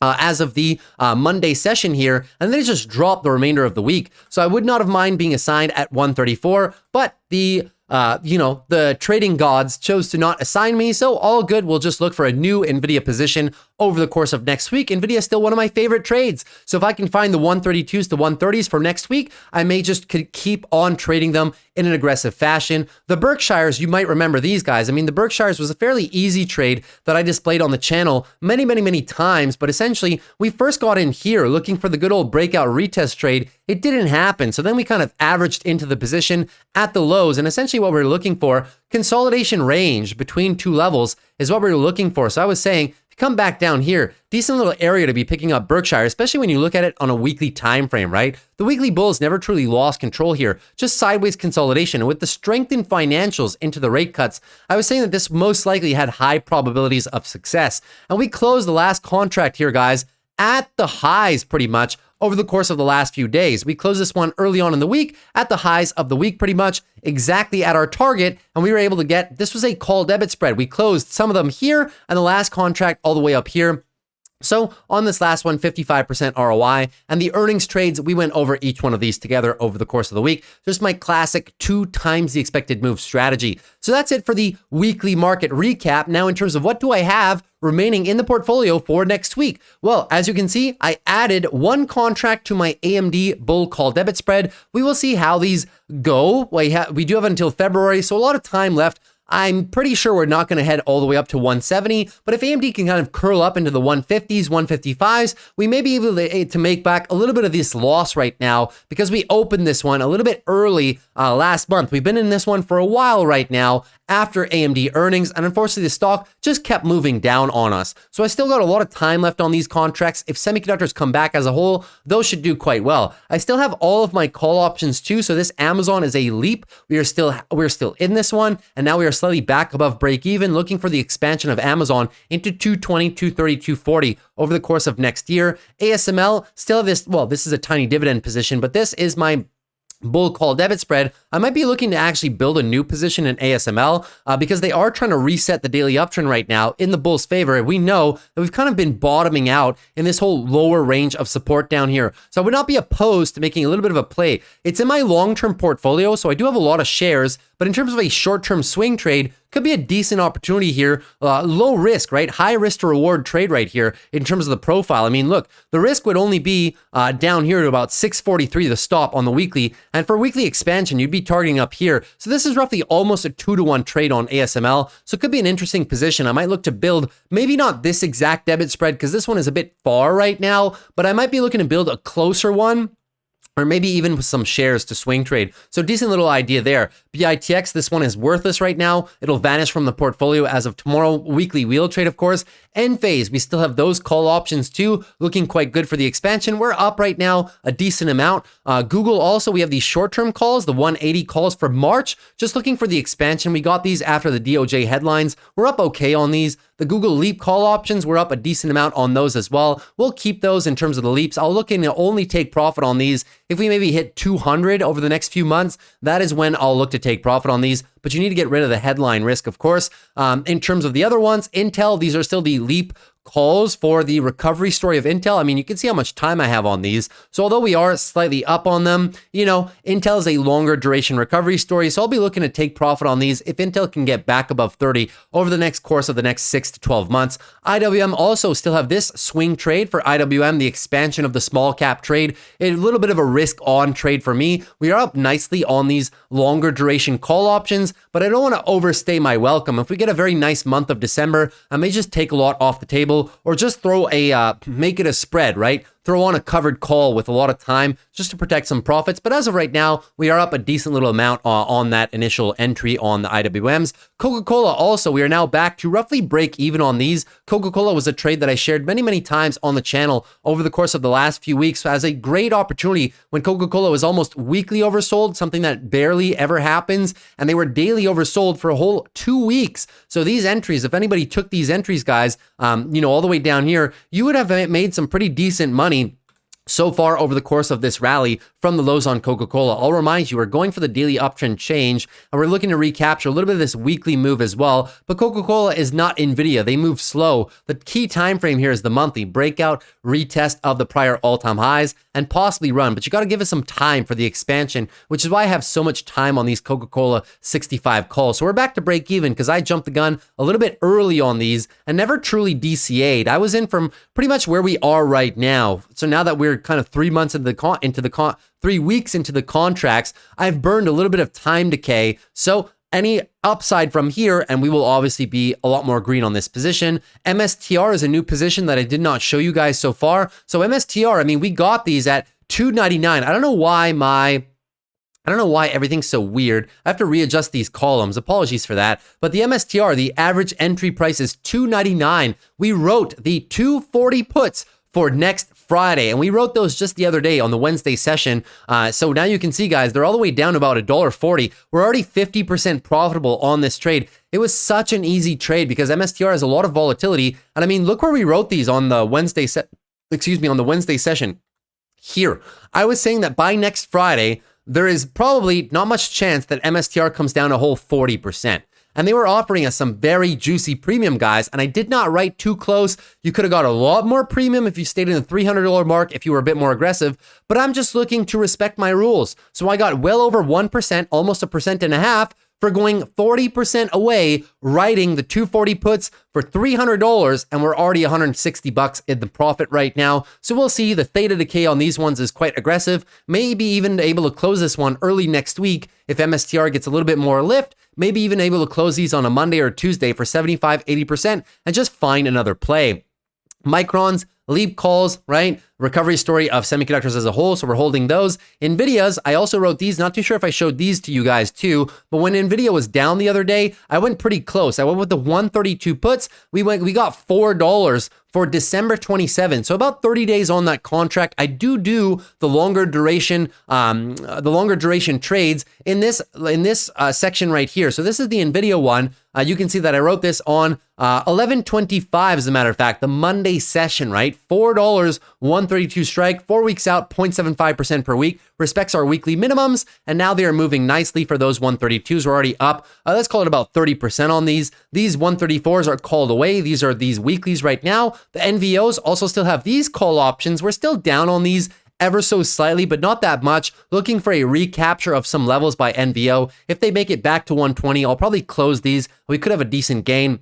as of the Monday session here, and then it just dropped the remainder of the week. So I would not have mind being assigned at 134, but the trading gods chose to not assign me, so all good. We'll just look for a new NVIDIA position over the course of next week. NVIDIA is still one of my favorite trades. So if I can find the 132s to 130s for next week, I may just keep on trading them in an aggressive fashion. The Berkshires, you might remember these guys. I mean, the Berkshires was a fairly easy trade that I displayed on the channel many times, but essentially we first got in here looking for the good old breakout retest trade. It didn't happen. So then we kind of averaged into the position at the lows, and essentially what we're looking for, consolidation range between two levels is what we're looking for. So I was saying, come back down here, decent little area to be picking up Berkshire, especially when you look at it on a weekly time frame, right? The weekly bulls never truly lost control here, just sideways consolidation. And with the strength in financials into the rate cuts, I was saying that this most likely had high probabilities of success. And we closed the last contract here, guys, at the highs pretty much over the course of the last few days. We closed this one early on in the week at the highs of the week, pretty much exactly at our target. And we were able to get, this was a call debit spread. We closed some of them here and the last contract all the way up here. So on this last one, 55% ROI, and the earnings trades, we went over each one of these together over the course of the week. Just my classic 2 times the expected move strategy. So that's it for the weekly market recap. Now, in terms of what do I have remaining in the portfolio for next week? Well, as you can see, I added 1 contract to my AMD bull call debit spread. We will see how these go. We do have until February, so a lot of time left. I'm pretty sure we're not going to head all the way up to 170, but if AMD can kind of curl up into the 150s, 155s, we may be able to make back a little bit of this loss right now because we opened this one a little bit early last month. We've been in this one for a while right now after AMD earnings, and unfortunately the stock just kept moving down on us. So I still got a lot of time left on these contracts. If semiconductors come back as a whole, those should do quite well. I still have all of my call options too, so this Amazon is a leap. We're still in this one, and now we are slightly back above break even, looking for the expansion of Amazon into 220, 230, 240 over the course of next year. ASML still have this, well, this is a tiny dividend position, but this is my bull call debit spread. I might be looking to actually build a new position in ASML because they are trying to reset the daily uptrend right now in the bull's favor. We know that we've kind of been bottoming out in this whole lower range of support down here. So I would not be opposed to making a little bit of a play. It's in my long-term portfolio, so I do have a lot of shares, but in terms of a short-term swing trade, could be a decent opportunity here. Low risk, right? High risk to reward trade right here in terms of the profile. I mean, look, the risk would only be down here to about 643, the stop on the weekly. And for weekly expansion, you'd be targeting up here. So this is roughly almost a 2-to-1 trade on ASML. So it could be an interesting position. I might look to build, maybe not this exact debit spread because this one is a bit far right now, but I might be looking to build a closer one, or maybe even with some shares to swing trade. So decent little idea there. BITX, this one is worthless right now. It'll vanish from the portfolio as of tomorrow. Weekly wheel trade, of course. Enphase, we still have those call options too, looking quite good for the expansion. We're up right now a decent amount. Google also, we have these short-term calls, the 180 calls for March, just looking for the expansion. We got these after the DOJ headlines. We're up okay on these. The Google Leap call options, we're up a decent amount on those as well. We'll keep those in terms of the leaps. I'll look in to only take profit on these if we maybe hit 200 over the next few months. That is when I'll look to take profit on these, but you need to get rid of the headline risk, of course. In terms of the other ones, Intel, these are still the Leap calls for the recovery story of Intel. I mean, you can see how much time I have on these. So although we are slightly up on them, you know, Intel is a longer duration recovery story. So I'll be looking to take profit on these if Intel can get back above 30 over the next course of the next 6 to 12 months. IWM also still have this swing trade for IWM, the expansion of the small cap trade. A little bit of a risk on trade for me. We are up nicely on these longer duration call options, but I don't want to overstay my welcome. If we get a very nice month of December, I may just take a lot off the table, or just throw a, make it a spread, right? Throw on a covered call with a lot of time just to protect some profits. But as of right now, we are up a decent little amount on that initial entry on the IWMs. Coca-Cola also, we are now back to roughly break even on these. Coca-Cola was a trade that I shared many, many times on the channel over the course of the last few weeks. So as a great opportunity when Coca-Cola was almost weekly oversold, something that barely ever happens, and they were daily oversold for a whole 2 weeks. So these entries, if anybody took these entries, guys, you know, all the way down here, you would have made some pretty decent money so far over the course of this rally from the lows on Coca-Cola. I'll remind you, we're going for the daily uptrend change, and we're looking to recapture a little bit of this weekly move as well. But Coca-Cola is not NVIDIA. They move slow. The key time frame here is the monthly breakout, retest of the prior all-time highs, and possibly run. But you got to give it some time for the expansion, which is why I have so much time on these Coca-Cola 65 calls. So we're back to break even because I jumped the gun a little bit early on these and never truly DCA'd. I was in from pretty much where we are right now. So now that we're kind of 3 months into the 3 weeks into the contracts, I've burned a little bit of time decay. So any upside from here, and we will obviously be a lot more green on this position. MSTR is a new position that I did not show you guys so far. So MSTR, I mean, we got these at $2.99. I don't know why everything's so weird. I have to readjust these columns. Apologies for that. But the MSTR, the average entry price is $2.99. We wrote the 240 puts for next Friday, and we wrote those just the other day on the Wednesday session. So now you can see, guys, they're all the way down to about $1.40. We're already 50% profitable on this trade. It was such an easy trade because MSTR has a lot of volatility. And I mean, look where we wrote these on the Wednesday on the Wednesday session. Here, I was saying that by next Friday, there is probably not much chance that MSTR comes down a whole 40%. And they were offering us some very juicy premium, guys, and I did not write too close. You could have got a lot more premium if you stayed in the $300 mark if you were a bit more aggressive, but I'm just looking to respect my rules. So I got well over 1%, almost 1.5%, for going 40% away, writing the 240 puts for $300, and we're already $160 in the profit right now. So we'll see. The theta decay on these ones is quite aggressive. Maybe even able to close this one early next week if MSTR gets a little bit more lift. Maybe even able to close these on a Monday or Tuesday for 75, 80% and just find another play. Microns, Leap calls, right? Recovery story of semiconductors as a whole. So we're holding those. NVIDIA's, I also wrote these. Not too sure if I showed these to you guys too, but when NVIDIA was down the other day, I went pretty close. I went with the 132 puts. We got $4 for December 27. So about 30 days on that contract. I do the longer duration trades in this section right here. So this is the NVIDIA one. You can see that I wrote this on 11/25, as a matter of fact, the Monday session, right? $4, 132 strike, 4 weeks out, 0.75% per week, respects our weekly minimums, and now they are moving nicely for those 132s. We're already up. Let's call it about 30% on these. These 134s are called away. These are these weeklies right now. The NVOs also still have these call options. We're still down on these ever so slightly, but not that much. Looking for a recapture of some levels by NVO. If they make it back to 120, I'll probably close these. We could have a decent gain.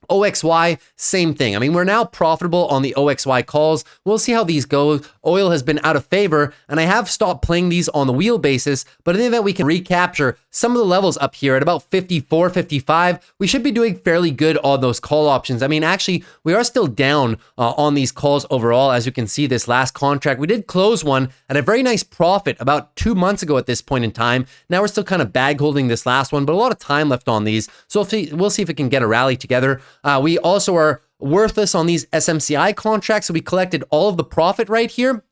OXY, same thing. I mean, we're now profitable on the OXY calls. We'll see how these go. Oil has been out of favor, and I have stopped playing these on the wheel basis, but in the event we can recapture some of the levels up here at about 54, 55, we should be doing fairly good on those call options. I mean, actually, we are still down on these calls overall. As you can see, this last contract, we did close one at a very nice profit about 2 months ago at this point in time. Now we're still kind of bag holding this last one, but a lot of time left on these. So we'll see if we can get a rally together. We also are worthless on these SMCI contracts. So we collected all of the profit right here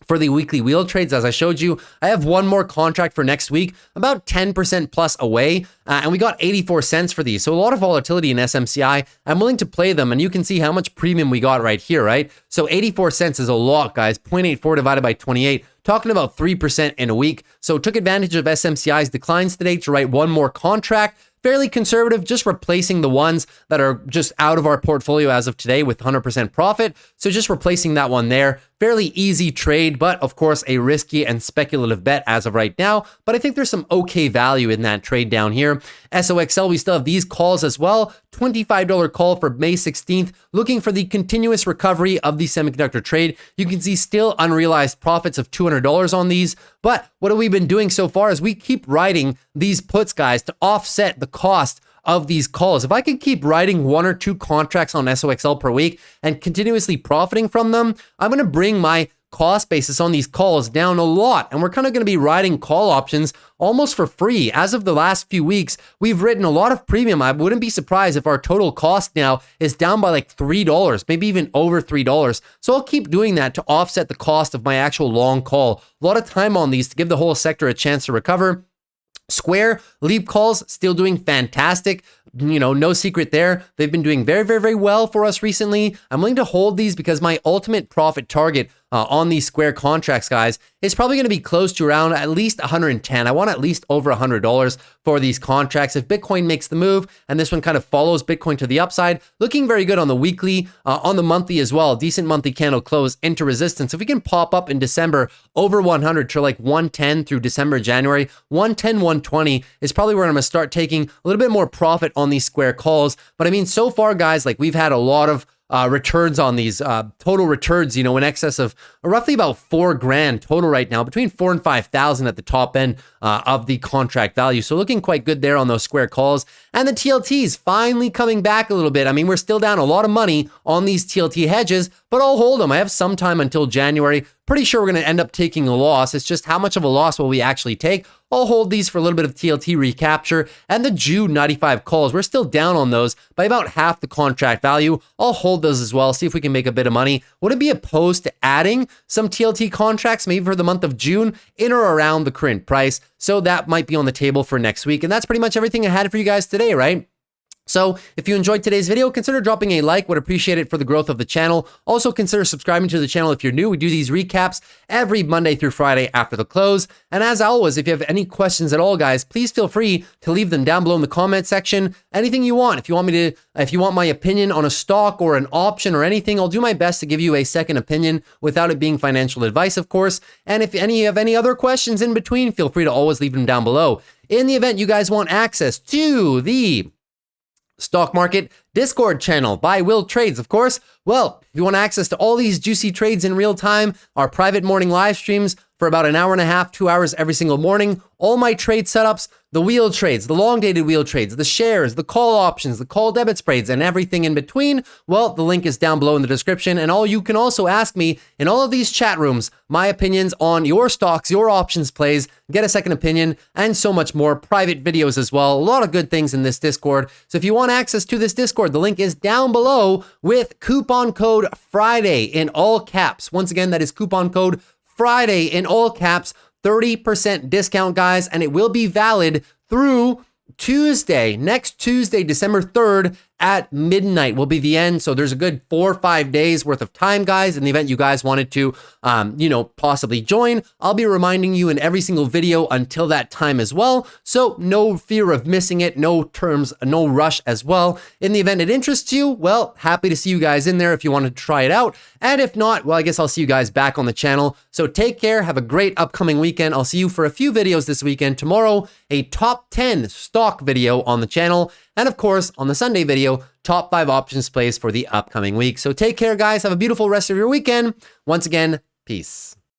for the weekly wheel trades. As I showed you, I have one more contract for next week, about 10% plus away, and we got 84 cents for these. So a lot of volatility in SMCI. I'm willing to play them, and you can see how much premium we got right here, right? So 84 cents is a lot, guys. 0.84 divided by 28. Talking about 3% in a week. So took advantage of SMCI's declines today to write one more contract. Fairly conservative, just replacing the ones that are just out of our portfolio as of today with 100% profit. So just replacing that one there. Fairly easy trade, but of course a risky and speculative bet as of right now. But I think there's some okay value in that trade down here. SOXL, we still have these calls as well. $25 call for May 16th, looking for the continuous recovery of the semiconductor trade. You can see still unrealized profits of $200 on these. But what have we been doing so far is we keep writing these puts, guys, to offset the cost of these calls. If I could keep writing 1 or 2 contracts on SOXL per week and continuously profiting from them, I'm going to bring my cost basis on these calls down a lot. And we're kind of going to be writing call options almost for free. As of the last few weeks, we've written a lot of premium. I wouldn't be surprised if our total cost now is down by like $3, maybe even over $3. So I'll keep doing that to offset the cost of my actual long call. A lot of time on these to give the whole sector a chance to recover. Square, Leap calls, still doing fantastic. You know, no secret there. They've been doing very, very, very well for us recently. I'm willing to hold these because my ultimate profit target on these Square contracts, guys, is probably going to be close to around at least 110. I want at least over $100 for these contracts. If Bitcoin makes the move and this one kind of follows Bitcoin to the upside, looking very good on the weekly, on the monthly as well. Decent monthly candle close into resistance. If we can pop up in December over 100 to like 110 through December, January, 110, 120 is probably where I'm going to start taking a little bit more profit on these Square calls. But I mean, so far, guys, like we've had a lot of returns on these, total returns, you know, in excess of roughly about $4,000 total right now, between 4,000 and 5,000 at the top end of the contract value. So looking quite good there on those Square calls. And the TLTs finally coming back a little bit. I mean, we're still down a lot of money on these TLT hedges, but I'll hold them. I have some time until January. Pretty sure we're going to end up taking a loss. It's just how much of a loss will we actually take? I'll hold these for a little bit of TLT recapture. And the June 95 calls, we're still down on those by about half the contract value. I'll hold those as well, see if we can make a bit of money. Wouldn't be opposed to adding some TLT contracts, maybe for the month of June, in or around the current price. So that might be on the table for next week. And that's pretty much everything I had for you guys today, right? So if you enjoyed today's video, consider dropping a like. Would appreciate it for the growth of the channel. Also consider subscribing to the channel if you're new. We do these recaps every Monday through Friday after the close. And as always, if you have any questions at all, guys, please feel free to leave them down below in the comment section. Anything you want. If you want my opinion on a stock or an option or anything, I'll do my best to give you a second opinion without it being financial advice, of course. And if you have any other questions in between, feel free to always leave them down below. In the event you guys want access to the Stock Market Discord channel by Will Trades, of course. Well, if you want access to all these juicy trades in real time, our private morning live streams, for about an hour and a half, 2 hours every single morning. All my trade setups, the wheel trades, the long dated wheel trades, the shares, the call options, the call debit spreads, and everything in between. Well, the link is down below in the description. And you can also ask me in all of these chat rooms, my opinions on your stocks, your options plays, get a second opinion, and so much more. Private videos as well. A lot of good things in this Discord. So if you want access to this Discord, the link is down below with coupon code Friday in all caps. Once again, that is coupon code Friday in all caps, 30% discount, guys, and it will be valid through Tuesday, next Tuesday, December 3rd at midnight will be the end. So there's a good 4 or 5 days worth of time, guys, in the event you guys wanted to, possibly join. I'll be reminding you in every single video until that time as well. So no fear of missing it, no rush as well. In the event it interests you, well, happy to see you guys in there if you wanted to try it out. And if not, well, I guess I'll see you guys back on the channel. So take care. Have a great upcoming weekend. I'll see you for a few videos this weekend. Tomorrow, a top 10 stock video on the channel. And of course, on the Sunday video, top 5 options plays for the upcoming week. So take care, guys. Have a beautiful rest of your weekend. Once again, peace.